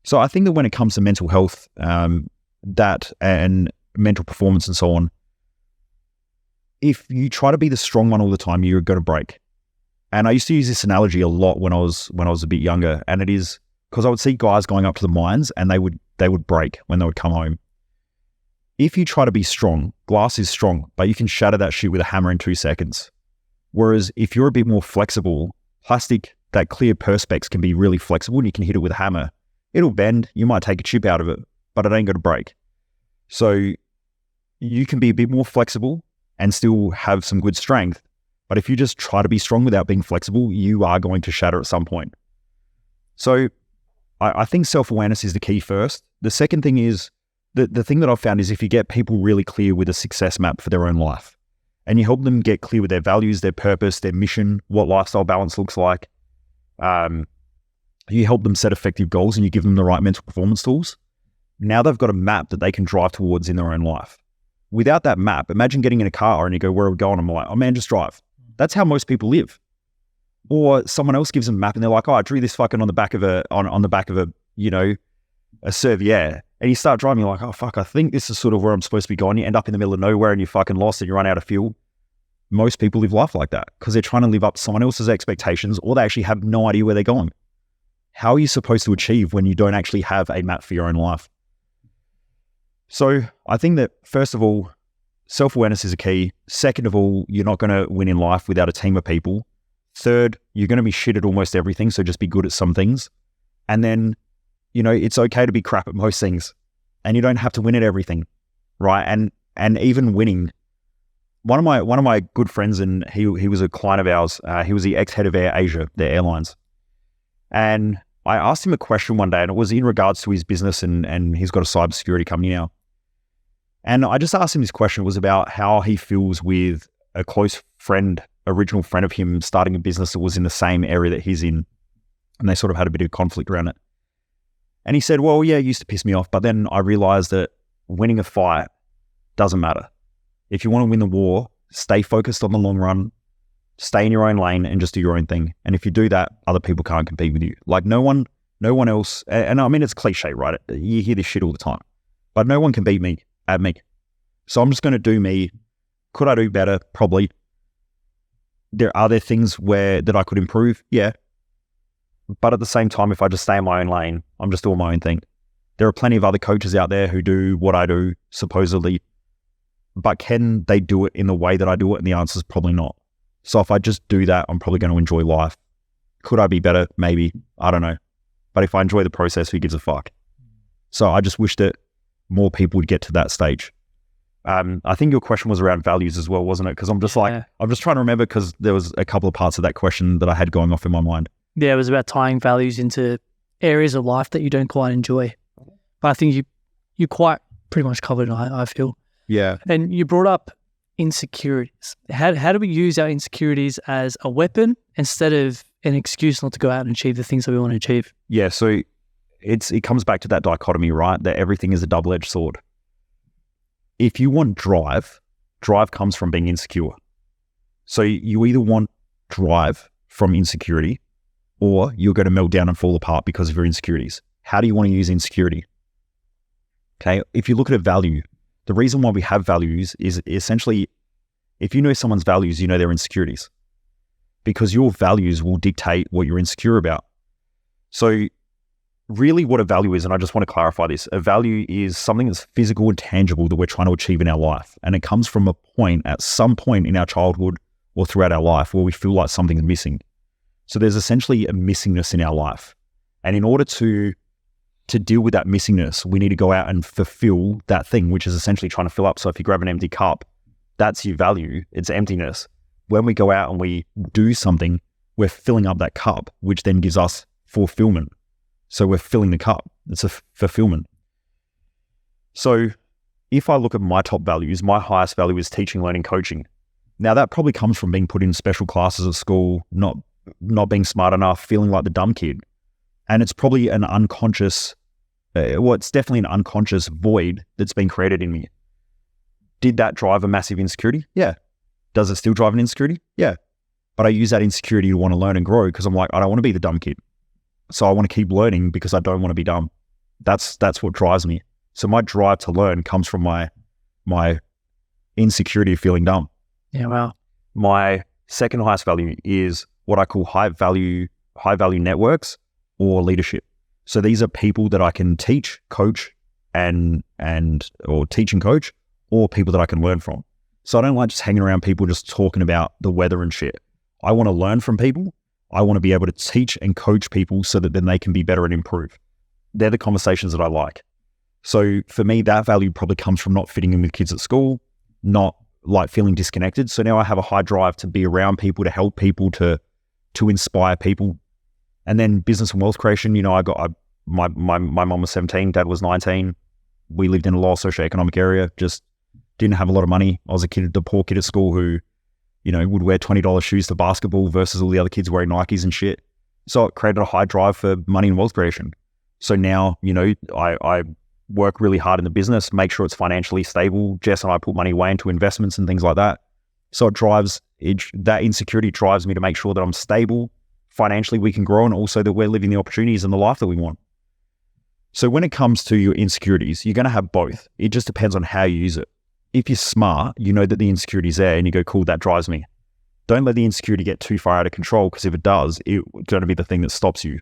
So I think that when it comes to mental health, that and mental performance and so on, if you try to be the strong one all the time, you're going to break. And I used to use this analogy a lot when I was a bit younger, and it is because I would see guys going up to the mines and they would break when they would come home. If you try to be strong, glass is strong, but you can shatter that shit with a hammer in 2 seconds. Whereas if you're a bit more flexible, plastic, that clear perspex can be really flexible and you can hit it with a hammer. It'll bend, you might take a chip out of it, but it ain't going to break. So you can be a bit more flexible and still have some good strength. But if you just try to be strong without being flexible, you are going to shatter at some point. So I think self-awareness is the key first. The second thing is, the thing that I've found is if you get people really clear with a success map for their own life, and you help them get clear with their values, their purpose, their mission, what lifestyle balance looks like, you help them set effective goals and you give them the right mental performance tools. Now they've got a map that they can drive towards in their own life. Without that map, imagine getting in a car and you go, where are we going? I'm like, oh man, just drive. That's how most people live. Or someone else gives them a map and they're like, oh, I drew this fucking on the back of a Servier. And you start driving, you're like, oh fuck, I think this is sort of where I'm supposed to be going. You end up in the middle of nowhere and you're fucking lost and you run out of fuel. Most people live life like that because they're trying to live up to someone else's expectations, or they actually have no idea where they're going. how are you supposed to achieve when you don't actually have a map for your own life? So I think that, first of all, self-awareness is a key. Second of all, you're not going to win in life without a team of people. Third, you're going to be shit at almost everything, so just be good at some things. And then, it's okay to be crap at most things, and you don't have to win at everything, right? And even winning. One of my good friends, and he was a client of ours. He was the ex-head of Air Asia, their airlines. And I asked him a question one day, and it was in regards to his business, and he's got a cybersecurity company now. And I just asked him this question. It was about how he feels with a close friend, original friend of him, starting a business that was in the same area that he's in. And they sort of had a bit of conflict around it. And he said, well, yeah, it used to piss me off. But then I realized that winning a fight doesn't matter. If you want to win the war, stay focused on the long run, stay in your own lane and just do your own thing. And if you do that, other people can't compete with you. Like no one else, and I mean, it's cliche, right? You hear this shit all the time, but no one can beat me at me. So I'm just going to do me. Could I do better? Probably. Are there things that I could improve? Yeah. But at the same time, if I just stay in my own lane, I'm just doing my own thing. There are plenty of other coaches out there who do what I do, supposedly, but can they do it in the way that I do it? And the answer is probably not. So if I just do that, I'm probably going to enjoy life. Could I be better? Maybe. I don't know. But if I enjoy the process, who gives a fuck? So I just wish that more people would get to that stage. I think your question was around values as well, wasn't it? Because I'm just I'm just trying to remember, because there was a couple of parts of that question that I had going off in my mind. Yeah, it was about tying values into areas of life that you don't quite enjoy. But I think you quite pretty much covered it, I feel. Yeah. And you brought up insecurities. How do we use our insecurities as a weapon instead of an excuse not to go out and achieve the things that we want to achieve? Yeah, so it comes back to that dichotomy, right? That everything is a double-edged sword. If you want drive comes from being insecure. So you either want drive from insecurity, or you're going to melt down and fall apart because of your insecurities. How do you want to use insecurity? Okay, if you look at a value, the reason why we have values is essentially, if you know someone's values, you know their insecurities, because your values will dictate what you're insecure about. So really what a value is, and I just want to clarify this, a value is something that's physical and tangible that we're trying to achieve in our life. And it comes from a point, at some point in our childhood or throughout our life, where we feel like something's missing. So there's essentially a missingness in our life. And in order to deal with that missingness, we need to go out and fulfill that thing, which is essentially trying to fill up. So if you grab an empty cup, that's your value, it's emptiness. When we go out and we do something, we're filling up that cup, which then gives us fulfillment. So we're filling the cup. It's a fulfillment. So if I look at my top values, my highest value is teaching, learning, coaching. Now that probably comes from being put in special classes at school, not being smart enough, feeling like the dumb kid. And it's probably an unconscious, it's definitely an unconscious void that's been created in me. Did that drive a massive insecurity? Yeah. Does it still drive an insecurity? Yeah. But I use that insecurity to want to learn and grow, because I'm like, I don't want to be the dumb kid. So I want to keep learning because I don't want to be dumb. That's what drives me. So my drive to learn comes from my insecurity of feeling dumb. Yeah, wow. My second highest value is what I call high value networks or leadership. So these are people that I can teach, coach, or teach and coach, or people that I can learn from. So I don't like just hanging around people just talking about the weather and shit. I want to learn from people. I want to be able to teach and coach people so that then they can be better and improve. They're the conversations that I like. So for me, that value probably comes from not fitting in with kids at school, not like feeling disconnected. So now I have a high drive to be around people, to help people, to inspire people. And then business and wealth creation, my mom was 17, dad was 19. We lived in a low socioeconomic area, just didn't have a lot of money. I was the poor kid at school who, would wear $20 shoes to basketball versus all the other kids wearing Nikes and shit. So it created a high drive for money and wealth creation. So now, I work really hard in the business, make sure it's financially stable. Jess and I put money away into investments and things like that. So that insecurity drives me to make sure that I'm stable, financially we can grow, and also that we're living the opportunities and the life that we want. So when it comes to your insecurities, you're going to have both. It just depends on how you use it. If you're smart, you know that the insecurity is there and you go, cool, that drives me. Don't let the insecurity get too far out of control, because if it does, it's going to be the thing that stops you.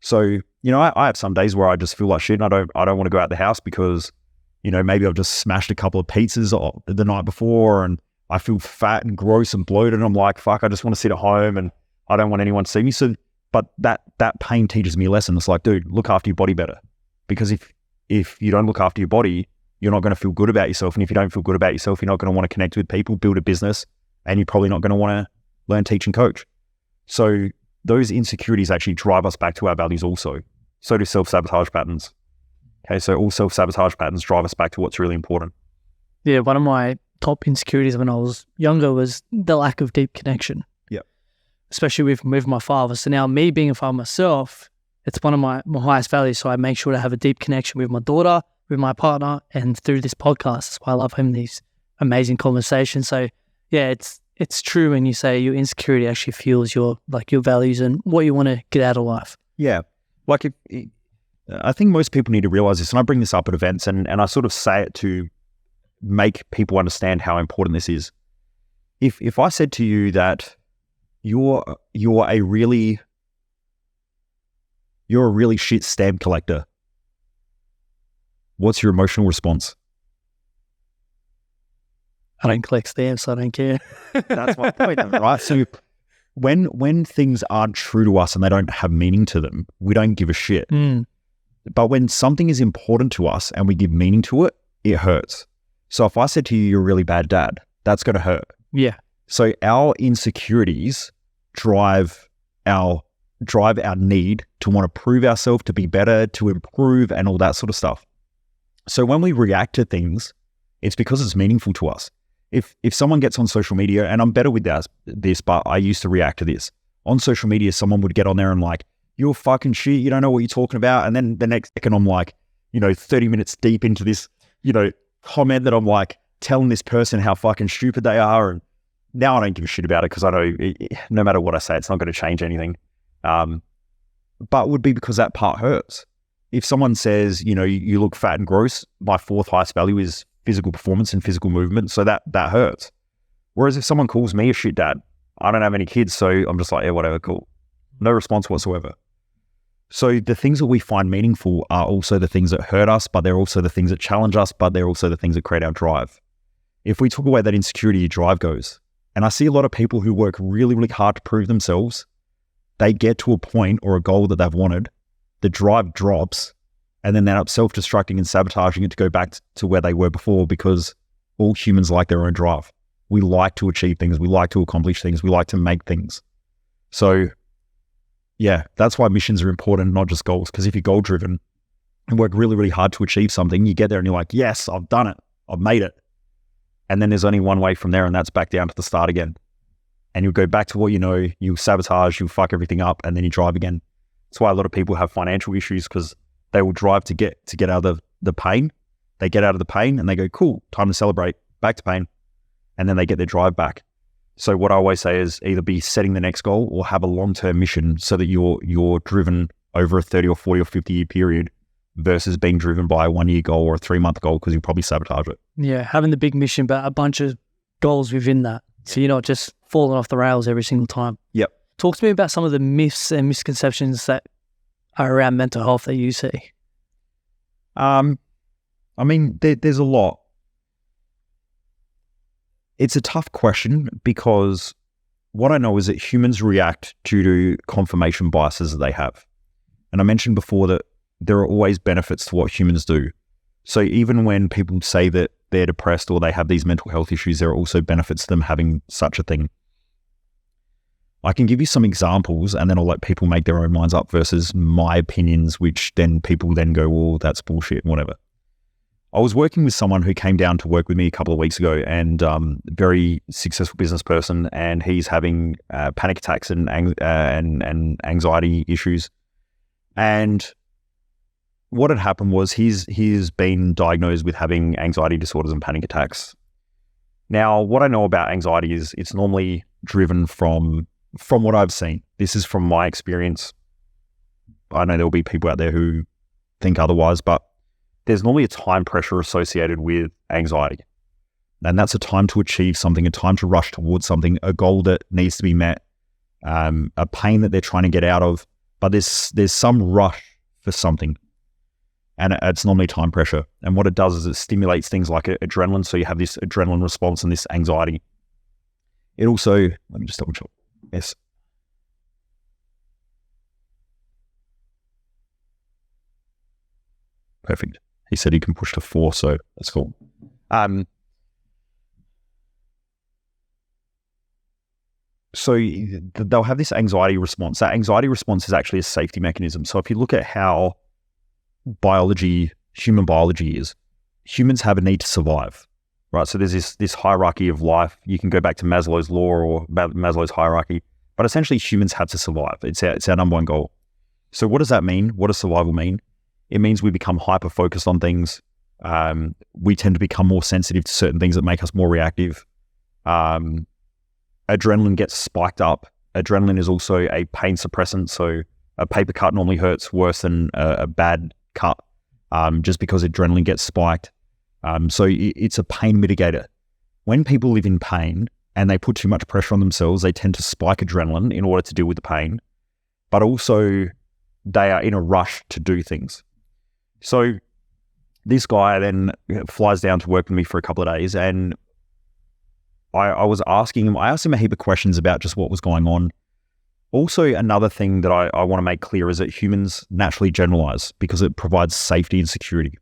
So, I have some days where I just feel like shit and I don't want to go out the house because, maybe I've just smashed a couple of pizzas the night before and I feel fat and gross and bloated and I'm like, fuck, I just want to sit at home and I don't want anyone to see me. So, but that pain teaches me a lesson. It's like, dude, look after your body better. Because if you don't look after your body, you're not going to feel good about yourself. And if you don't feel good about yourself, you're not going to want to connect with people, build a business, and you're probably not going to want to learn, teach, and coach. So those insecurities actually drive us back to our values also. So do self-sabotage patterns. Okay, so all self-sabotage patterns drive us back to what's really important. Yeah, one of my top insecurities when I was younger was the lack of deep connection. Yeah. Especially with my father. So now me being a father myself, it's one of my highest values. So I make sure to have a deep connection with my daughter, with my partner, and through this podcast. That's why I love having these amazing conversations. So yeah, it's true when you say your insecurity actually fuels your values and what you want to get out of life. Yeah. Like I think most people need to realize this, and I bring this up at events and I sort of say it to make people understand how important this is. If I said to you that you're a really shit stamp collector, what's your emotional response? I don't collect stamps, I don't care. That's my point, right? So when things aren't true to us and they don't have meaning to them, we don't give a shit. But when something is important to us and we give meaning to it, it hurts. So if I said to you, you're a really bad dad, that's going to hurt. Yeah. So our insecurities drive our need to want to prove ourselves, to be better, to improve, and all that sort of stuff. So when we react to things, it's because it's meaningful to us. If someone gets on social media, and I'm better with this, but I used to react to this. On social media, someone would get on there and like, you're fucking shit, you don't know what you're talking about. And then the next second I'm like, 30 minutes deep into this, comment that I'm like telling this person how fucking stupid they are. And now I don't give a shit about it because I know no matter what I say, it's not going to change anything. But it would be because that part hurts. If someone says, you look fat and gross, my fourth highest value is physical performance and physical movement. So that hurts. Whereas if someone calls me a shit dad, I don't have any kids. So I'm just like, yeah, whatever, cool. No response whatsoever. So the things that we find meaningful are also the things that hurt us, but they're also the things that challenge us, but they're also the things that create our drive. If we took away that insecurity, your drive goes. And I see a lot of people who work really, really hard to prove themselves. They get to a point or a goal that they've wanted, the drive drops, and then they're up self-destructing and sabotaging it to go back to where they were before, because all humans like their own drive. We like to achieve things. We like to accomplish things. We like to make things. So yeah, that's why missions are important, not just goals. Because if you're goal driven and work really, really hard to achieve something, you get there and you're like, yes, I've done it. I've made it. And then there's only one way from there, and that's back down to the start again. And you'll go back to what you know, you'll sabotage, you'll fuck everything up, and then you drive again. That's why a lot of people have financial issues, because they will drive to get out of the pain. They get out of the pain and they go, cool, time to celebrate, back to pain. And then they get their drive back. So what I always say is either be setting the next goal or have a long-term mission so that you're driven over a 30 or 40 or 50 year period versus being driven by a 1 year goal or a 3 month goal, because you'll probably sabotage it. Yeah, having the big mission, but a bunch of goals within that. So you're not just falling off the rails every single time. Yep. Talk to me about some of the myths and misconceptions that are around mental health that you see. There's a lot. It's a tough question, because what I know is that humans react due to confirmation biases that they have. And I mentioned before that there are always benefits to what humans do. So even when people say that they're depressed or they have these mental health issues, there are also benefits to them having such a thing. I can give you some examples and then I'll let people make their own minds up versus my opinions, which then people then go, well, that's bullshit, whatever. I was working with someone who came down to work with me a couple of weeks ago, and very successful business person, and he's having panic attacks and anxiety issues. And what had happened was he's been diagnosed with having anxiety disorders and panic attacks. Now, what I know about anxiety is it's normally driven from what I've seen. This is from my experience. I know there'll be people out there who think otherwise, but there's normally a time pressure associated with anxiety. And that's a time to achieve something, a time to rush towards something, a goal that needs to be met, a pain that they're trying to get out of. but there's some rush for something. And it's normally time pressure. And what it does is it stimulates things like adrenaline. So you have this adrenaline response and this anxiety. It also, let me just double check. Yes. Perfect. He said he can push to 4, so that's cool. So they'll have this anxiety response. That anxiety response is actually a safety mechanism. So if you look at how human biology is, humans have a need to survive, right? So there's this hierarchy of life. You can go back to Maslow's law or Maslow's hierarchy, but essentially humans have to survive. It's our number one goal. So what does that mean? What does survival mean? It means we become hyper-focused on things. We tend to become more sensitive to certain things that make us more reactive. Adrenaline gets spiked up. Adrenaline is also a pain suppressant. So a paper cut normally hurts worse than a bad cut, just because adrenaline gets spiked. So it's a pain mitigator. When people live in pain and they put too much pressure on themselves, they tend to spike adrenaline in order to deal with the pain, but also they are in a rush to do things. So this guy then flies down to work with me for a couple of days, and I was asking him, I asked him a heap of questions about just what was going on. Also, another thing that I want to make clear is that humans naturally generalize because it provides safety and security.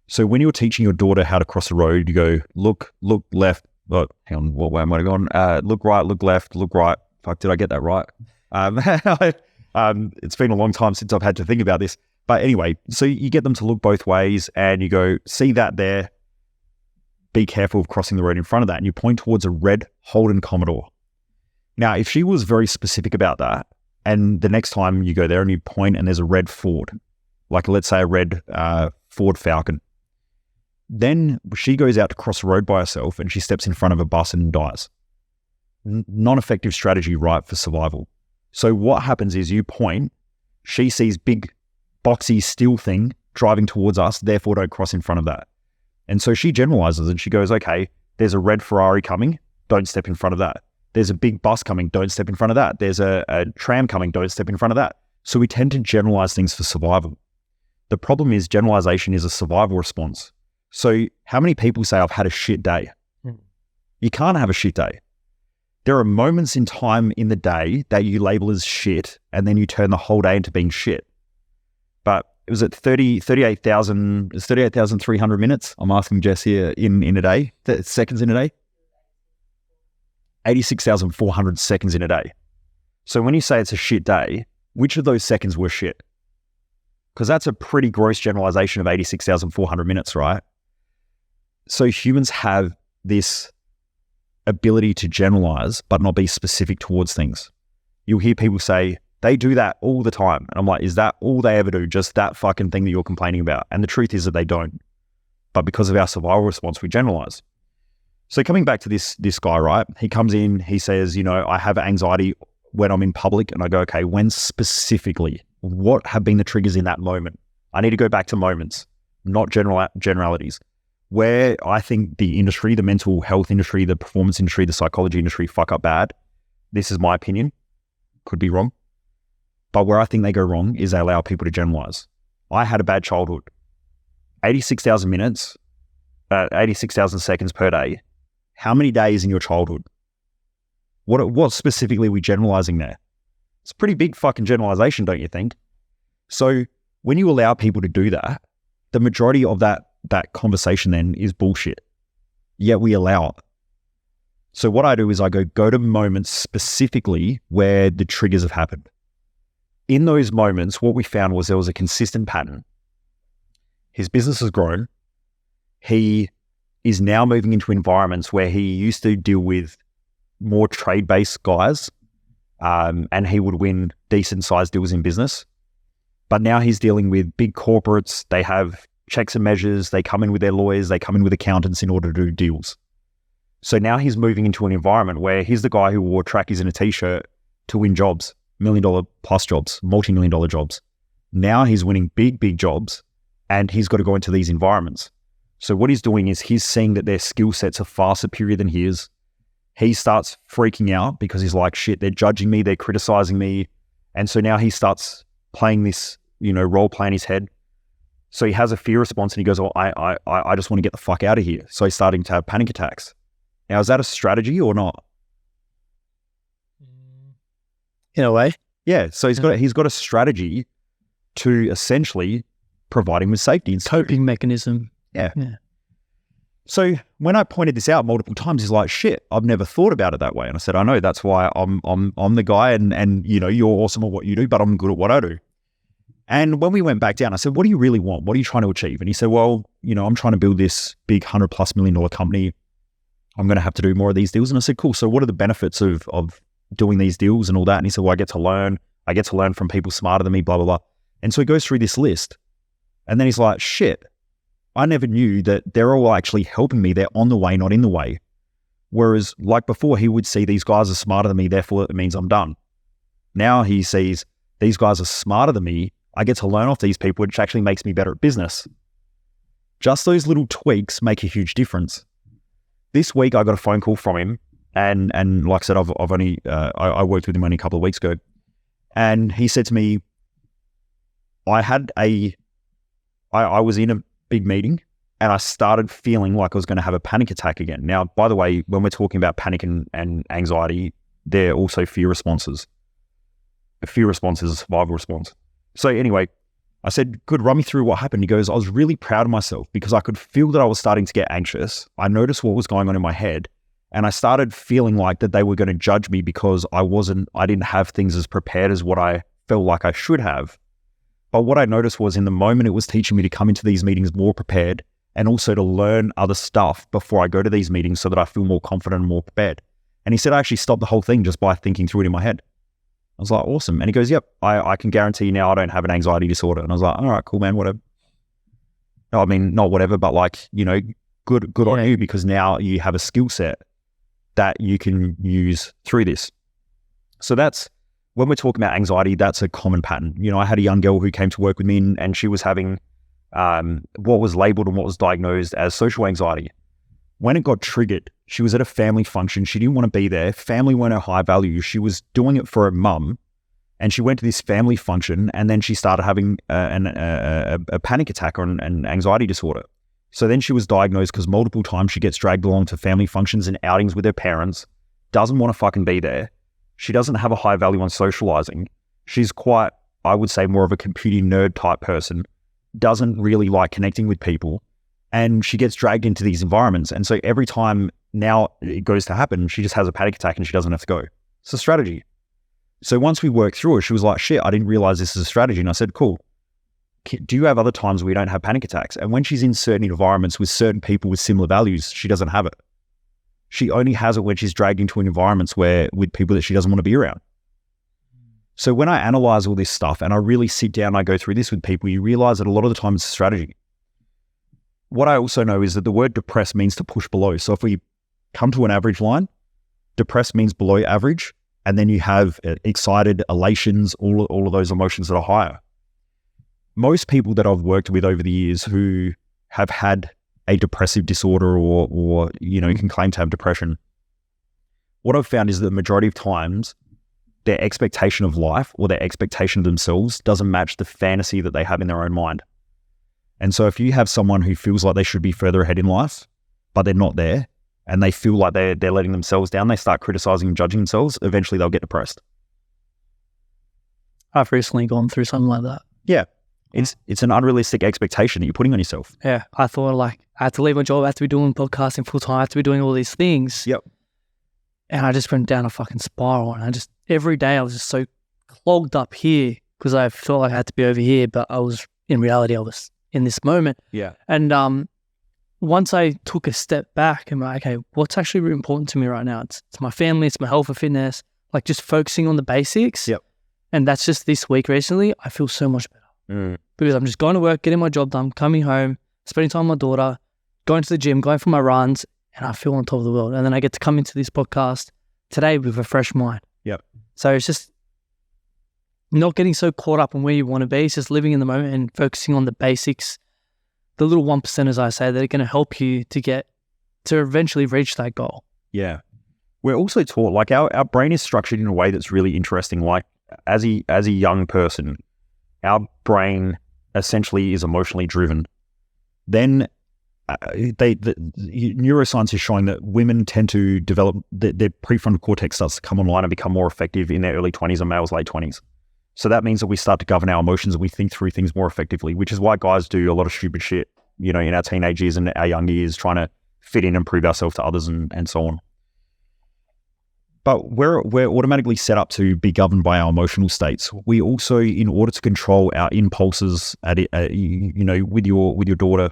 So when you're teaching your daughter how to cross the road, you go, look left. Oh, hang on, what way am I going? Look right, look left, look right. Fuck, did I get that right? It's been a long time since I've had to think about this. But anyway, so you get them to look both ways and you go, see that there? Be careful of crossing the road in front of that. And you point towards a red Holden Commodore. Now, if she was very specific about that, and the next time you go there and you point and there's a red Ford, like let's say a red Ford Falcon, then she goes out to cross the road by herself and she steps in front of a bus and dies. Non-effective strategy, right, for survival. So what happens is you point, she sees big boxy steel thing driving towards us, therefore don't cross in front of that. And so she generalizes and she goes, okay, there's a red Ferrari coming, don't step in front of that. There's a big bus coming, don't step in front of that. There's a tram coming, don't step in front of that. So we tend to generalize things for survival. The problem is generalization is a survival response. So how many people say, I've had a shit day? You can't have a shit day. There are moments in time in the day that you label as shit and then you turn the whole day into being shit. But it was at 38,300 minutes. I'm asking Jess here in a day, seconds in a day. 86,400 seconds in a day. So when you say it's a shit day, which of those seconds were shit? Because that's a pretty gross generalization of 86,400 minutes, right? So humans have this ability to generalize, but not be specific towards things. You'll hear people say, they do that all the time. And I'm like, is that all they ever do? Just that fucking thing that you're complaining about? And the truth is that they don't. But because of our survival response, we generalize. So coming back to this guy, right? He comes in, he says, I have anxiety when I'm in public. And I go, okay, when specifically? What have been the triggers in that moment? I need to go back to moments, not generalities. Where I think the industry, the mental health industry, the performance industry, the psychology industry fuck up bad. This is my opinion. Could be wrong. But where I think they go wrong is they allow people to generalize. I had a bad childhood. 86,000 minutes, 86,000 seconds per day. How many days in your childhood? What specifically are we generalizing there? It's a pretty big fucking generalization, don't you think? So when you allow people to do that, the majority of that conversation then is bullshit. Yet we allow it. So what I do is I go to moments specifically where the triggers have happened. In those moments, what we found was there was a consistent pattern. His business has grown. He is now moving into environments where he used to deal with more trade-based guys, and he would win decent-sized deals in business. But now he's dealing with big corporates. They have checks and measures. They come in with their lawyers. They come in with accountants in order to do deals. So now he's moving into an environment where he's the guy who wore trackies and a t-shirt to win jobs, $1 million plus jobs, multi-million-dollar jobs. Now he's winning big jobs, and he's got to go into these environments. So what he's doing is he's seeing that their skill sets are far superior than his. He starts freaking out because he's like, shit, they're judging me, they're criticizing me. And so now he starts playing this, role play in his head. So he has a fear response and he goes, I just want to get the fuck out of here. So he's starting to have panic attacks. Now, is that a strategy or not? In a way. Yeah. So he's got a strategy to essentially provide him with safety and coping mechanism. Yeah. So when I pointed this out multiple times, he's like, shit, I've never thought about it that way. And I said, I know, that's why I'm the guy and you're awesome at what you do, but I'm good at what I do. And when we went back down, I said, what do you really want? What are you trying to achieve? And he said, well, I'm trying to build this big $100+ million company. I'm going to have to do more of these deals. And I said, cool. So what are the benefits of doing these deals and all that? And he said, well, I get to learn from people smarter than me, blah, blah, blah. And so he goes through this list. And then he's like, shit, I never knew that they're all actually helping me. They're on the way, not in the way. Whereas like before, he would see these guys are smarter than me, therefore it means I'm done. Now he sees these guys are smarter than me. I get to learn off these people, which actually makes me better at business. Just those little tweaks make a huge difference. This week, I got a phone call from him. And like I said, I've only, I worked with him only a couple of weeks ago. And he said to me, I was in a big meeting and I started feeling like I was going to have a panic attack again. Now, by the way, when we're talking about panic and anxiety, they're also fear responses. A fear response is a survival response. So anyway, I said, good, run me through what happened. He goes, I was really proud of myself because I could feel that I was starting to get anxious. I noticed what was going on in my head and I started feeling like that they were going to judge me because I didn't have things as prepared as what I felt like I should have. But what I noticed was in the moment, it was teaching me to come into these meetings more prepared and also to learn other stuff before I go to these meetings so that I feel more confident and more prepared. And he said, I actually stopped the whole thing just by thinking through it in my head. I was like, awesome. And he goes, yep, I can guarantee you now I don't have an anxiety disorder. And I was like, all right, cool, man, whatever. No, I mean, not whatever, but like, good on you because now you have a skill set that you can use through this. So that's, when we're talking about anxiety, that's a common pattern. I had a young girl who came to work with me and she was having what was labeled and what was diagnosed as social anxiety. When it got triggered, she was at a family function. She didn't want to be there. Family weren't her high value. She was doing it for her mum. And she went to this family function and then she started having a panic attack or an anxiety disorder. So then she was diagnosed because multiple times she gets dragged along to family functions and outings with her parents, doesn't want to fucking be there. She doesn't have a high value on socializing. She's quite, I would say, more of a computing nerd type person, doesn't really like connecting with people. And she gets dragged into these environments. And so every time now it goes to happen, she just has a panic attack and she doesn't have to go. It's a strategy. So once we worked through it, she was like, shit, I didn't realize this is a strategy. And I said, cool. Do you have other times where you don't have panic attacks? And when she's in certain environments with certain people with similar values, she doesn't have it. She only has it when she's dragged into environments with people that she doesn't want to be around. So when I analyze all this stuff and I really sit down and I go through this with people, you realize that a lot of the time it's a strategy. What I also know is that the word depressed means to push below. So if we come to an average line, depressed means below average. And then you have excited, elations, all of those emotions that are higher. Most people that I've worked with over the years who have had a depressive disorder or can claim to have depression, what I've found is that the majority of times their expectation of life or their expectation of themselves doesn't match the fantasy that they have in their own mind. And so if you have someone who feels like they should be further ahead in life, but they're not there, and they feel like they're letting themselves down, they start criticizing and judging themselves, eventually they'll get depressed. I've recently gone through something like that. Yeah. It's an unrealistic expectation that you're putting on yourself. Yeah. I thought like I had to leave my job, I had to be doing podcasting full time, I had to be doing all these things. Yep. And I just went down a fucking spiral and every day I was just so clogged up here because I felt like I had to be over here, but in reality I was in this moment. Yeah. And once I took a step back and like, okay, what's actually really important to me right now? It's my family, it's my health and fitness, like just focusing on the basics. Yep. And that's just this week recently, I feel so much better. Because I'm just going to work, getting my job done, coming home, spending time with my daughter, going to the gym, going for my runs, and I feel on top of the world. And then I get to come into this podcast today with a fresh mind. Yep. So it's just not getting so caught up in where you want to be. It's just living in the moment and focusing on the basics, the little 1%, as I say, that are going to help you to eventually reach that goal. Yeah. We're also taught, like our brain is structured in a way that's really interesting. Like as a young person, our brain essentially is emotionally driven. Then the neuroscience is showing that women tend to develop, their prefrontal cortex starts to come online and become more effective in their early 20s and males late 20s. So that means that we start to govern our emotions and we think through things more effectively, which is why guys do a lot of stupid shit, in our teenage years and our young years, trying to fit in and prove ourselves to others and so on. But we're automatically set up to be governed by our emotional states. We also, in order to control our impulses, with your daughter,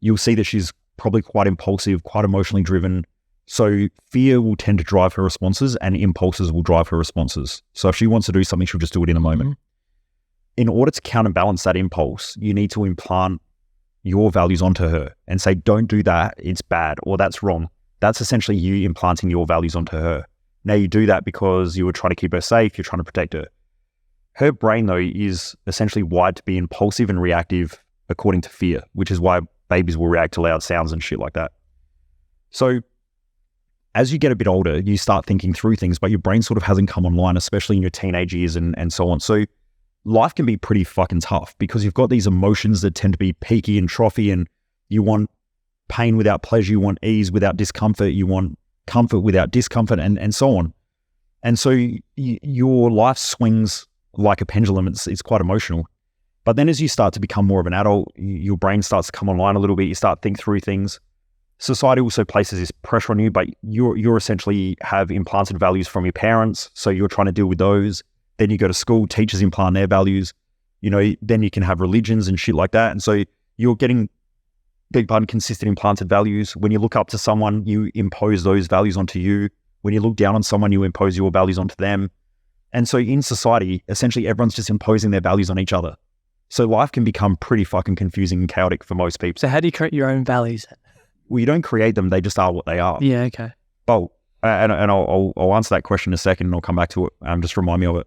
you'll see that she's probably quite impulsive, quite emotionally driven. So fear will tend to drive her responses and impulses will drive her responses. So if she wants to do something, she'll just do it in a moment. Mm-hmm. In order to counterbalance that impulse, you need to implant your values onto her and say, don't do that, it's bad, or that's wrong. That's essentially you implanting your values onto her. Now you do that because you were trying to keep her safe, you're trying to protect her. Her brain, though, is essentially wired to be impulsive and reactive according to fear, which is why babies will react to loud sounds and shit like that. So as you get a bit older, you start thinking through things, but your brain sort of hasn't come online, especially in your teenage years and so on. So life can be pretty fucking tough because you've got these emotions that tend to be peaky and trophy, and you want pain without pleasure, you want ease without discomfort, you want comfort without discomfort, and so on. And so your life swings like a pendulum. It's quite emotional. But then as you start to become more of an adult, your brain starts to come online a little bit. You start to think through things. Society also places this pressure on you, but you're essentially have implanted values from your parents. So you're trying to deal with those. Then you go to school, teachers implant their values. Then you can have religions and shit like that. And so you're getting consistent implanted values. When you look up to someone, you impose those values onto you. When you look down on someone, you impose your values onto them. And so in society, essentially everyone's just imposing their values on each other. So life can become pretty fucking confusing and chaotic for most people. So how do you create your own values? Well, you don't create them. They just are what they are. Yeah, okay. But, and I'll answer that question in a second and I'll come back to it. Just remind me of it.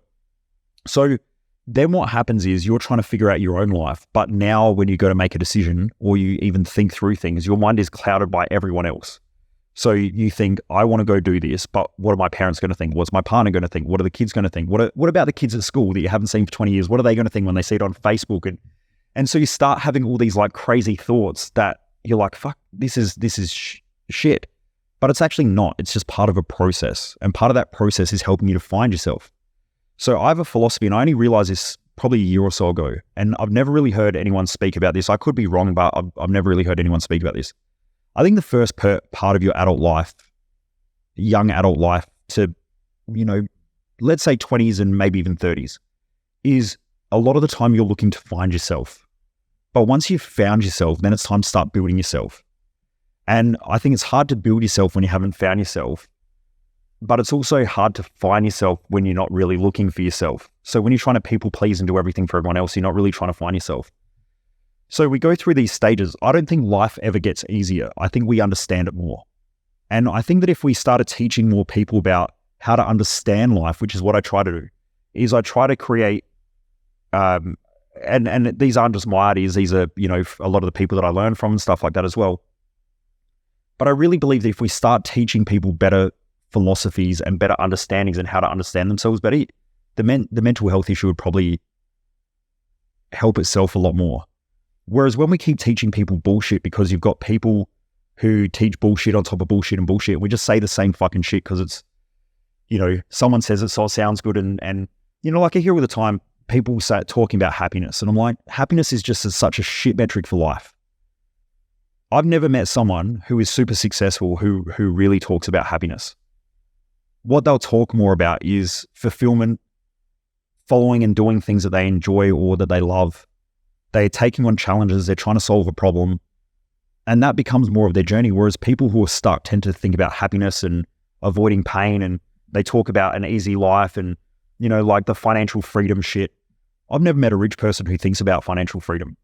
So then what happens is you're trying to figure out your own life. But now when you go to make a decision or you even think through things, your mind is clouded by everyone else. So you think, I want to go do this, but what are my parents going to think? What's my partner going to think? What are the kids going to think? What about the kids at school that you haven't seen for 20 years? What are they going to think when they see it on Facebook? And so you start having all these like crazy thoughts that you're like, fuck, this is shit. But it's actually not. It's just part of a process. And part of that process is helping you to find yourself. So I have a philosophy, and I only realized this probably a year or so ago, and I've never really heard anyone speak about this. I could be wrong, but I've never really heard anyone speak about this. I think the first part of your adult life, young adult life to, let's say 20s and maybe even 30s, is a lot of the time you're looking to find yourself. But once you've found yourself, then it's time to start building yourself. And I think it's hard to build yourself when you haven't found yourself, but it's also hard to find yourself when you're not really looking for yourself. So when you're trying to people please and do everything for everyone else, you're not really trying to find yourself. So we go through these stages. I don't think life ever gets easier. I think we understand it more. And I think that if we started teaching more people about how to understand life, which is what I try to do, is I try to create, and these aren't just my ideas, these are, a lot of the people that I learn from and stuff like that as well. But I really believe that if we start teaching people better philosophies and better understandings and how to understand themselves better, the mental health issue would probably help itself a lot more. Whereas when we keep teaching people bullshit because you've got people who teach bullshit on top of bullshit and bullshit, we just say the same fucking shit because it's, someone says it so it sounds good. And like I hear all the time, people start talking about happiness. And I'm like, happiness is just such a shit metric for life. I've never met someone who is super successful who really talks about happiness. What they'll talk more about is fulfillment, following and doing things that they enjoy or that they love. They're taking on challenges, they're trying to solve a problem, and that becomes more of their journey. Whereas people who are stuck tend to think about happiness and avoiding pain, and they talk about an easy life and, like the financial freedom shit. I've never met a rich person who thinks about financial freedom,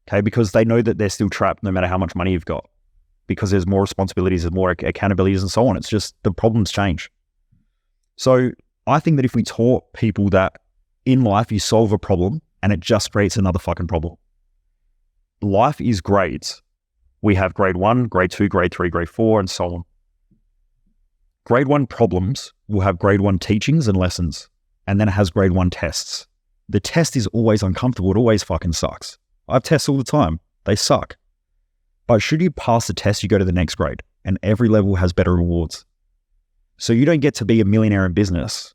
okay? Because they know that they're still trapped no matter how much money you've got, because there's more responsibilities, there's more accountabilities and so on. It's just the problems change. So I think that if we taught people that in life you solve a problem, and it just creates another fucking problem. Life is grades. We have grade 1, grade 2, grade 3, grade 4, and so on. Grade 1 problems will have grade 1 teachings and lessons. and then it has grade 1 tests. The test is always uncomfortable. It always fucking sucks. I have tests all the time. They suck. But should you pass the test, you go to the next grade, and every level has better rewards. So you don't get to be a millionaire in business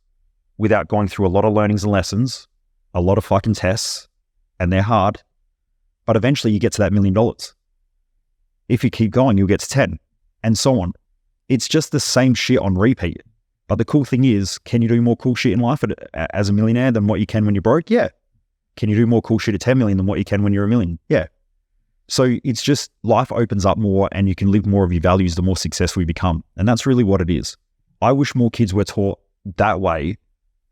without going through a lot of learnings and lessons, a lot of fucking tests, and they're hard, but eventually you get to that $1 million. If you keep going, you'll get to 10, and so on. It's just the same shit on repeat. But the cool thing is, can you do more cool shit in life as a millionaire than what you can when you're broke? Yeah. Can you do more cool shit at 10 million than what you can when you're $1 million? Yeah. So it's just life opens up more and you can live more of your values the more successful you become. And that's really what it is. I wish more kids were taught that way,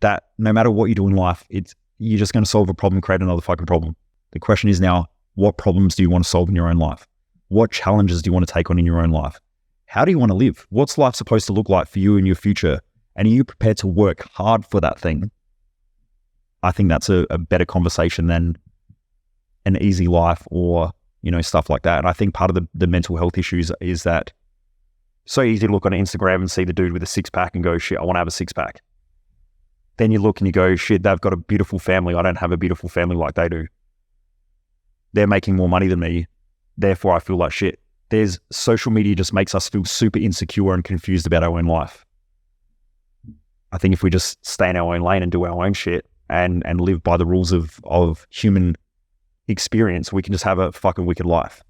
that no matter what you do in life, you're just going to solve a problem, create another fucking problem. The question is now, what problems do you want to solve in your own life? What challenges do you want to take on in your own life? How do you want to live? What's life supposed to look like for you in your future? And are you prepared to work hard for that thing? I think that's a better conversation than an easy life or, stuff like that. And I think part of the mental health issues is that so easy to look on Instagram and see the dude with a 6-pack and go, shit, I want to have a 6-pack. Then you look and you go, shit, they've got a beautiful family. I don't have a beautiful family like they do. They're making more money than me. Therefore, I feel like shit. Social media just makes us feel super insecure and confused about our own life. I think if we just stay in our own lane and do our own shit and live by the rules of human experience, we can just have a fucking wicked life.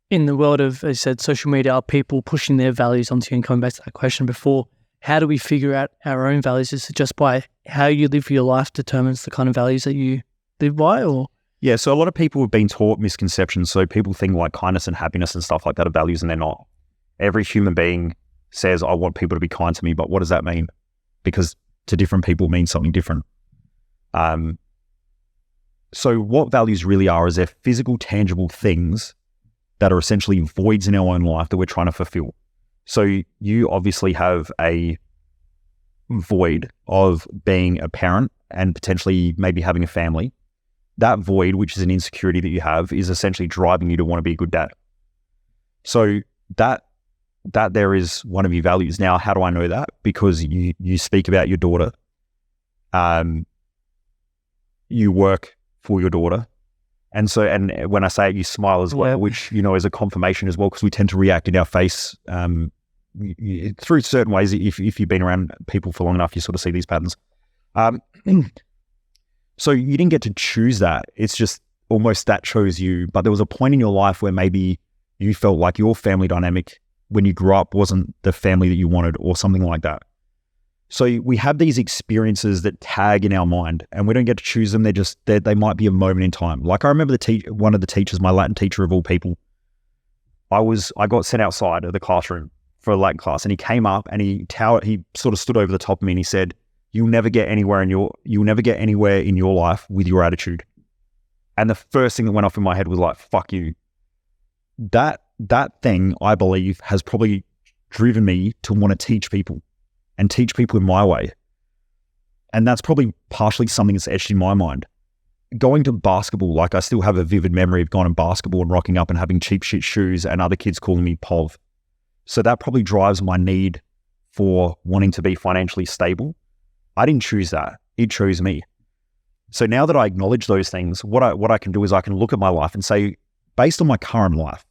In the world of, as you said, social media, are people pushing their values onto you? And coming back to that question before, how do we figure out our own values? Is it just by how you live your life determines the kind of values that you live by, or? Yeah, so a lot of people have been taught misconceptions. So people think like kindness and happiness and stuff like that are values, and they're not. Every human being says, I want people to be kind to me, but what does that mean? Because to different people it means something different. So what values really are is they're physical, tangible things that are essentially voids in our own life that we're trying to fulfill. So you obviously have a void of being a parent and potentially maybe having a family. That void, which is an insecurity that you have, is essentially driving you to want to be a good dad. So that there is one of your values. Now, how do I know that? Because you speak about your daughter. You work for your daughter. And when I say it, you smile as well, which, is a confirmation as well, because we tend to react in our face through certain ways. If you've been around people for long enough, you sort of see these patterns. So you didn't get to choose that. It's just almost that chose you. But there was a point in your life where maybe you felt like your family dynamic when you grew up wasn't the family that you wanted or something like that. So we have these experiences that tag in our mind and we don't get to choose them. They might be a moment in time. Like I remember one of the teachers, my Latin teacher of all people, I got sent outside of the classroom for a Latin class, and he came up and he sort of stood over the top of me and he said, You'll never get anywhere in your life with your attitude. And the first thing that went off in my head was like, fuck you. That thing, I believe, has probably driven me to want to teach people and teach people in my way. And that's probably partially something that's etched in my mind. Going to basketball, like I still have a vivid memory of going to basketball and rocking up and having cheap shit shoes and other kids calling me Pov. So that probably drives my need for wanting to be financially stable. I didn't choose that. It chose me. So now that I acknowledge those things, what I can do is I can look at my life and say, based on my current life,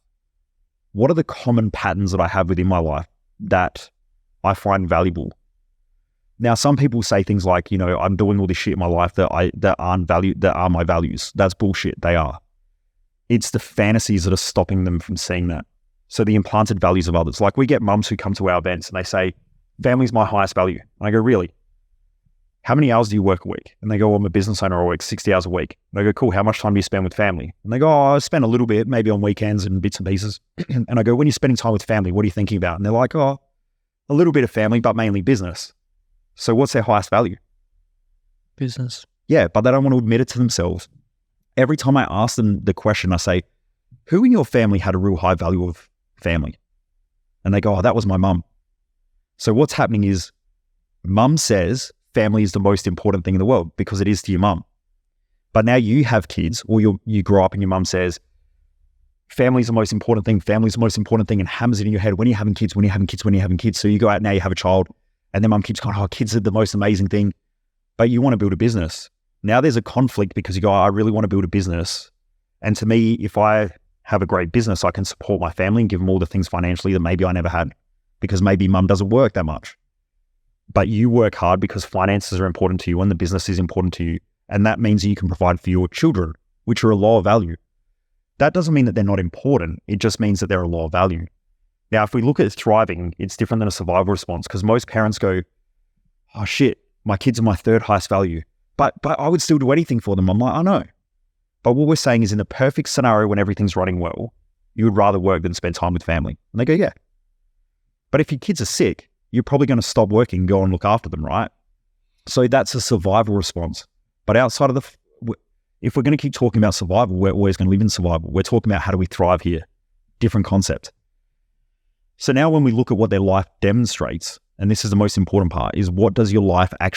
what are the common patterns that I have within my life that I find valuable? Now, some people say things like, I'm doing all this shit in my life that are my values. That's bullshit. They are. It's the fantasies that are stopping them from seeing that. So the implanted values of others. Like we get mums who come to our events and they say, family's my highest value. And I go, really? How many hours do you work a week? And they go, I'm a business owner, I work 60 hours a week. And I go, cool, how much time do you spend with family? And they go, I spend a little bit, maybe on weekends and bits and pieces. And I go, when you're spending time with family, what are you thinking about? And they're like, a little bit of family, but mainly business. So what's their highest value? Business. Yeah, but they don't want to admit it to themselves. Every time I ask them the question, I say, who in your family had a real high value of family? And they go, that was my mum. So what's happening is mum says family is the most important thing in the world because it is to your mum. But now you have kids, or you grow up and your mum says, family's the most important thing, and hammers it in your head. When are you having kids? So you go out now, you have a child, and then mum keeps going, kids are the most amazing thing. but you want to build a business. Now there's a conflict because you go, I really want to build a business. And to me, if I have a great business, I can support my family and give them all the things financially that maybe I never had, because maybe mum doesn't work that much. But you work hard because finances are important to you and the business is important to you. And that means you can provide for your children, which are a lower value. That doesn't mean that they're not important. It just means that they're a lower value. Now, if we look at thriving, it's different than a survival response, because most parents go, oh shit, my kids are my third highest value, but I would still do anything for them. I'm like, I know. But what we're saying is, in the perfect scenario when everything's running well, you would rather work than spend time with family. And they go, yeah. But if your kids are sick, you're probably going to stop working and go and look after them, right? So that's a survival response. But outside of if we're going to keep talking about survival, we're always going to live in survival. We're talking about how do we thrive here? Different concept. So now when we look at what their life demonstrates, and this is the most important part, is what does your life what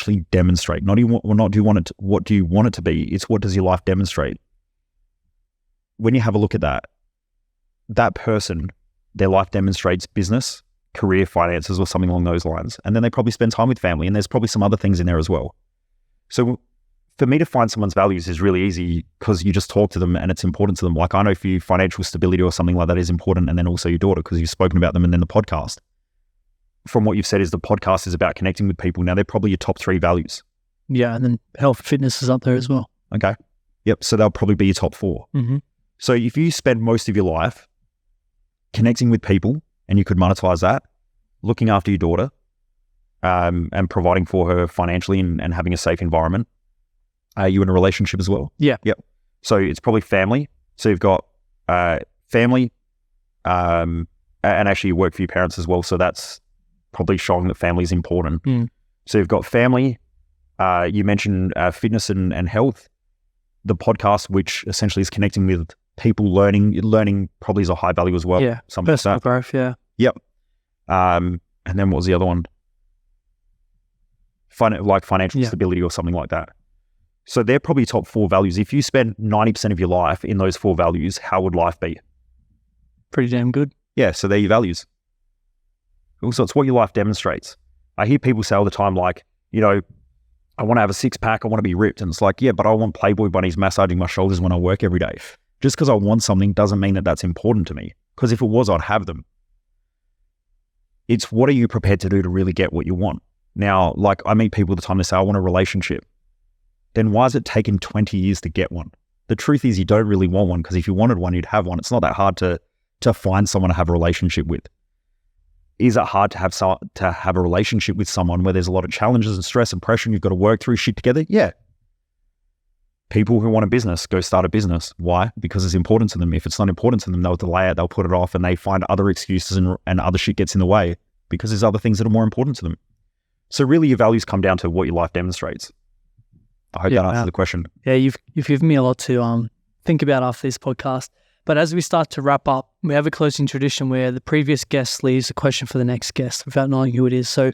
do you want it to be? It's what does your life demonstrate? When you have a look at that person, their life demonstrates business, career, finances, or something along those lines. And then they probably spend time with family, and there's probably some other things in there as well. So for me to find someone's values is really easy because you just talk to them and it's important to them. Like I know for you, financial stability or something like that is important, and then also your daughter, because you've spoken about them, and then the podcast. From what you've said is the podcast is about connecting with people. Now they're probably your top 3 values. Yeah, and then health and fitness is up there as well. Okay. Yep. So they'll probably be your top 4. Mm-hmm. So if you spend most of your life connecting with people, and you could monetize that, looking after your daughter, and providing for her financially and having a safe environment, are you in a relationship as well? Yeah. Yep. So it's probably family. So you've got family, and actually you work for your parents as well. So that's probably showing that family is important. Mm. So you've got family. You mentioned fitness and health. The podcast, which essentially is connecting with people, learning probably is a high value as well. Yeah. Something personal like that. growth. Yeah. Yep. And then what was the other one? Financial stability or something like that. So they're probably top 4 values. If you spend 90% of your life in those 4 values, how would life be? Pretty damn good. Yeah, so they're your values. Also, it's what your life demonstrates. I hear people say all the time, like, I want to have a 6-pack, I want to be ripped. And it's like, yeah, but I want Playboy bunnies massaging my shoulders when I work every day. Just because I want something doesn't mean that that's important to me. Because if it was, I'd have them. It's what are you prepared to do to really get what you want? Now, like I meet people all the time, they say, I want a relationship. Then why has it taken 20 years to get one? The truth is you don't really want one, because if you wanted one, you'd have one. It's not that hard to find someone to have a relationship with. Is it hard to have a relationship with someone where there's a lot of challenges and stress and pressure and you've got to work through shit together? Yeah. People who want a business go start a business. Why? Because it's important to them. If it's not important to them, they'll delay it, they'll put it off, and they find other excuses and other shit gets in the way because there's other things that are more important to them. So really your values come down to what your life demonstrates. I hope that answers the question. Yeah, you've given me a lot to think about after this podcast. But as we start to wrap up, we have a closing tradition where the previous guest leaves a question for the next guest without knowing who it is. So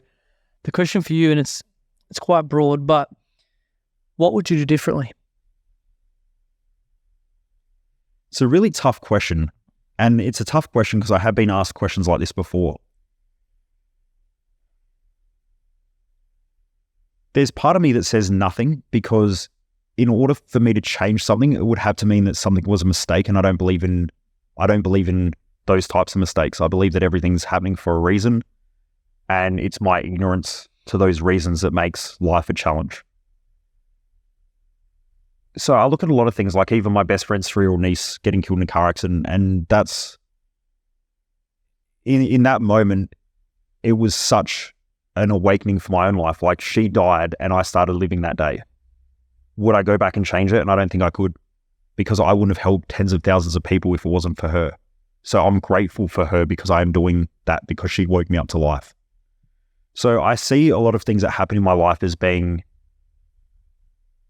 the question for you, and it's quite broad, but what would you do differently? It's a really tough question. And it's a tough question because I have been asked questions like this before. There's part of me that says nothing, because in order for me to change something, it would have to mean that something was a mistake, and I don't believe in those types of mistakes. I believe that everything's happening for a reason, and it's my ignorance to those reasons that makes life a challenge. So I look at a lot of things, like even my best friend's 3-year-old niece getting killed in a car accident, and that's in that moment, it was such an awakening for my own life. Like, she died and I started living that day. Would I go back and change it? And I don't think I could, because I wouldn't have helped tens of thousands of people if it wasn't for her. So I'm grateful for her because I am doing that, because she woke me up to life. So I see a lot of things that happen in my life as being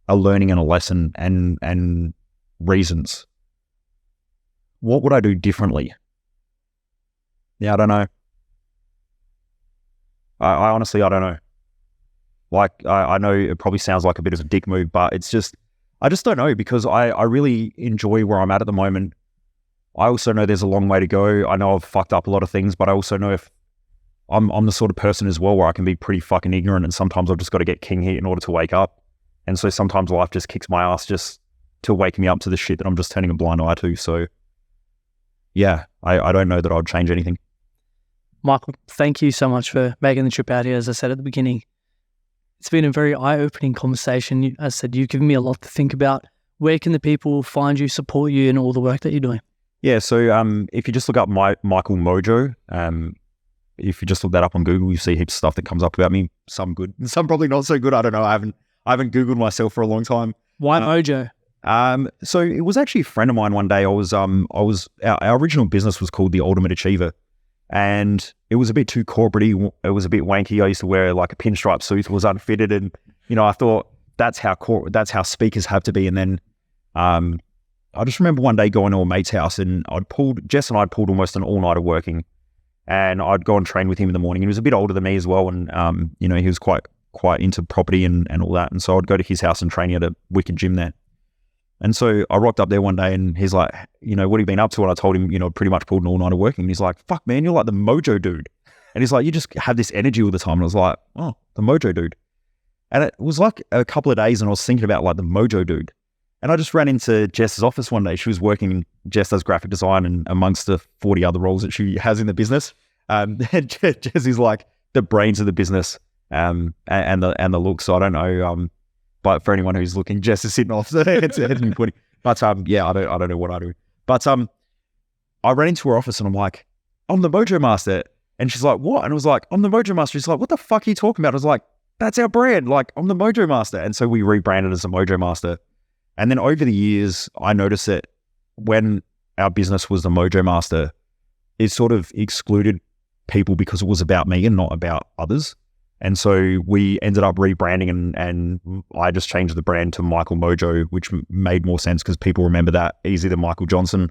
a learning and a lesson and reasons. What would I do differently? Yeah, I don't know. I honestly, I don't know. Like, I know it probably sounds like a bit of a dick move, but it's just, I just don't know, because I really enjoy where I'm at the moment. I also know there's a long way to go. I know I've fucked up a lot of things, but I also know if I'm the sort of person as well where I can be pretty fucking ignorant, and sometimes I've just got to get king hit in order to wake up. And so sometimes life just kicks my ass just to wake me up to the shit that I'm just turning a blind eye to. So yeah, I don't know that I'd change anything. Michael, thank you so much for making the trip out here. As I said at the beginning, it's been a very eye-opening conversation. As I said, you've given me a lot to think about. Where can the people find you, support you, and all the work that you're doing? Yeah, so if you just look up Michael Mojo, if you just look that up on Google, you see heaps of stuff that comes up about me. Some good, some probably not so good. I don't know. I haven't Googled myself for a long time. Why Mojo? So it was actually a friend of mine one day. Our original business was called The Ultimate Achiever, and it was a bit too corporate-y. It was a bit wanky. I used to wear like a pinstripe suit, was unfitted, and I thought that's how speakers have to be. And then I just remember one day going to a mate's house, and Jess and I'd pulled almost an all-nighter working, and I'd go and train with him in the morning. He was a bit older than me as well, and he was quite into property and all that. And so I'd go to his house and train at a wicked gym there. And so I rocked up there one day, and he's like, what have you been up to? And I told him, pretty much pulled an all-nighter working. And he's like, fuck, man, you're like the Mojo dude. And he's like, you just have this energy all the time. And I was like, oh, the Mojo dude. And it was like a couple of days, and I was thinking about like the Mojo dude. And I just ran into Jess's office one day. She was working, Jess does graphic design, and amongst the 40 other roles that she has in the business, Jess is like the brains of the business and the look. So I don't know, but for anyone who's looking, Jess is sitting off. So it's funny. But yeah, I don't know what I do. But I ran into her office, and I'm like, I'm the Mojo Master. And she's like, what? And I was like, I'm the Mojo Master. She's like, what the fuck are you talking about? I was like, that's our brand. Like, I'm the Mojo Master. And so we rebranded as the Mojo Master. And then over the years, I noticed that when our business was the Mojo Master, it sort of excluded people because it was about me and not about others. And so we ended up rebranding, and I just changed the brand to Michael Mojo, which made more sense because people remember that easier than Michael Johnson.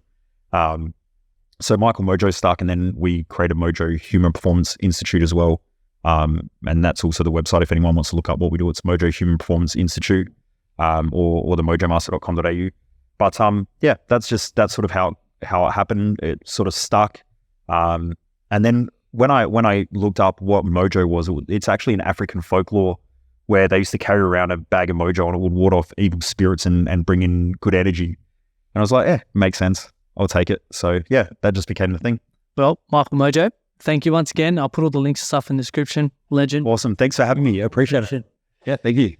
So Michael Mojo stuck, and then we created Mojo Human Performance Institute as well. And that's also the website if anyone wants to look up what we do. It's Mojo Human Performance Institute. Or the mojomaster.com.au. But yeah, that's sort of how it happened. It sort of stuck. And then when I looked up what Mojo was, it's actually an African folklore where they used to carry around a bag of Mojo, and it would ward off evil spirits and bring in good energy. And I was like, makes sense. I'll take it. So yeah, that just became the thing. Well, Michael Mojo, thank you once again. I'll put all the links and stuff in the description. Legend. Awesome. Thanks for having me. I appreciate it. Yeah, thank you.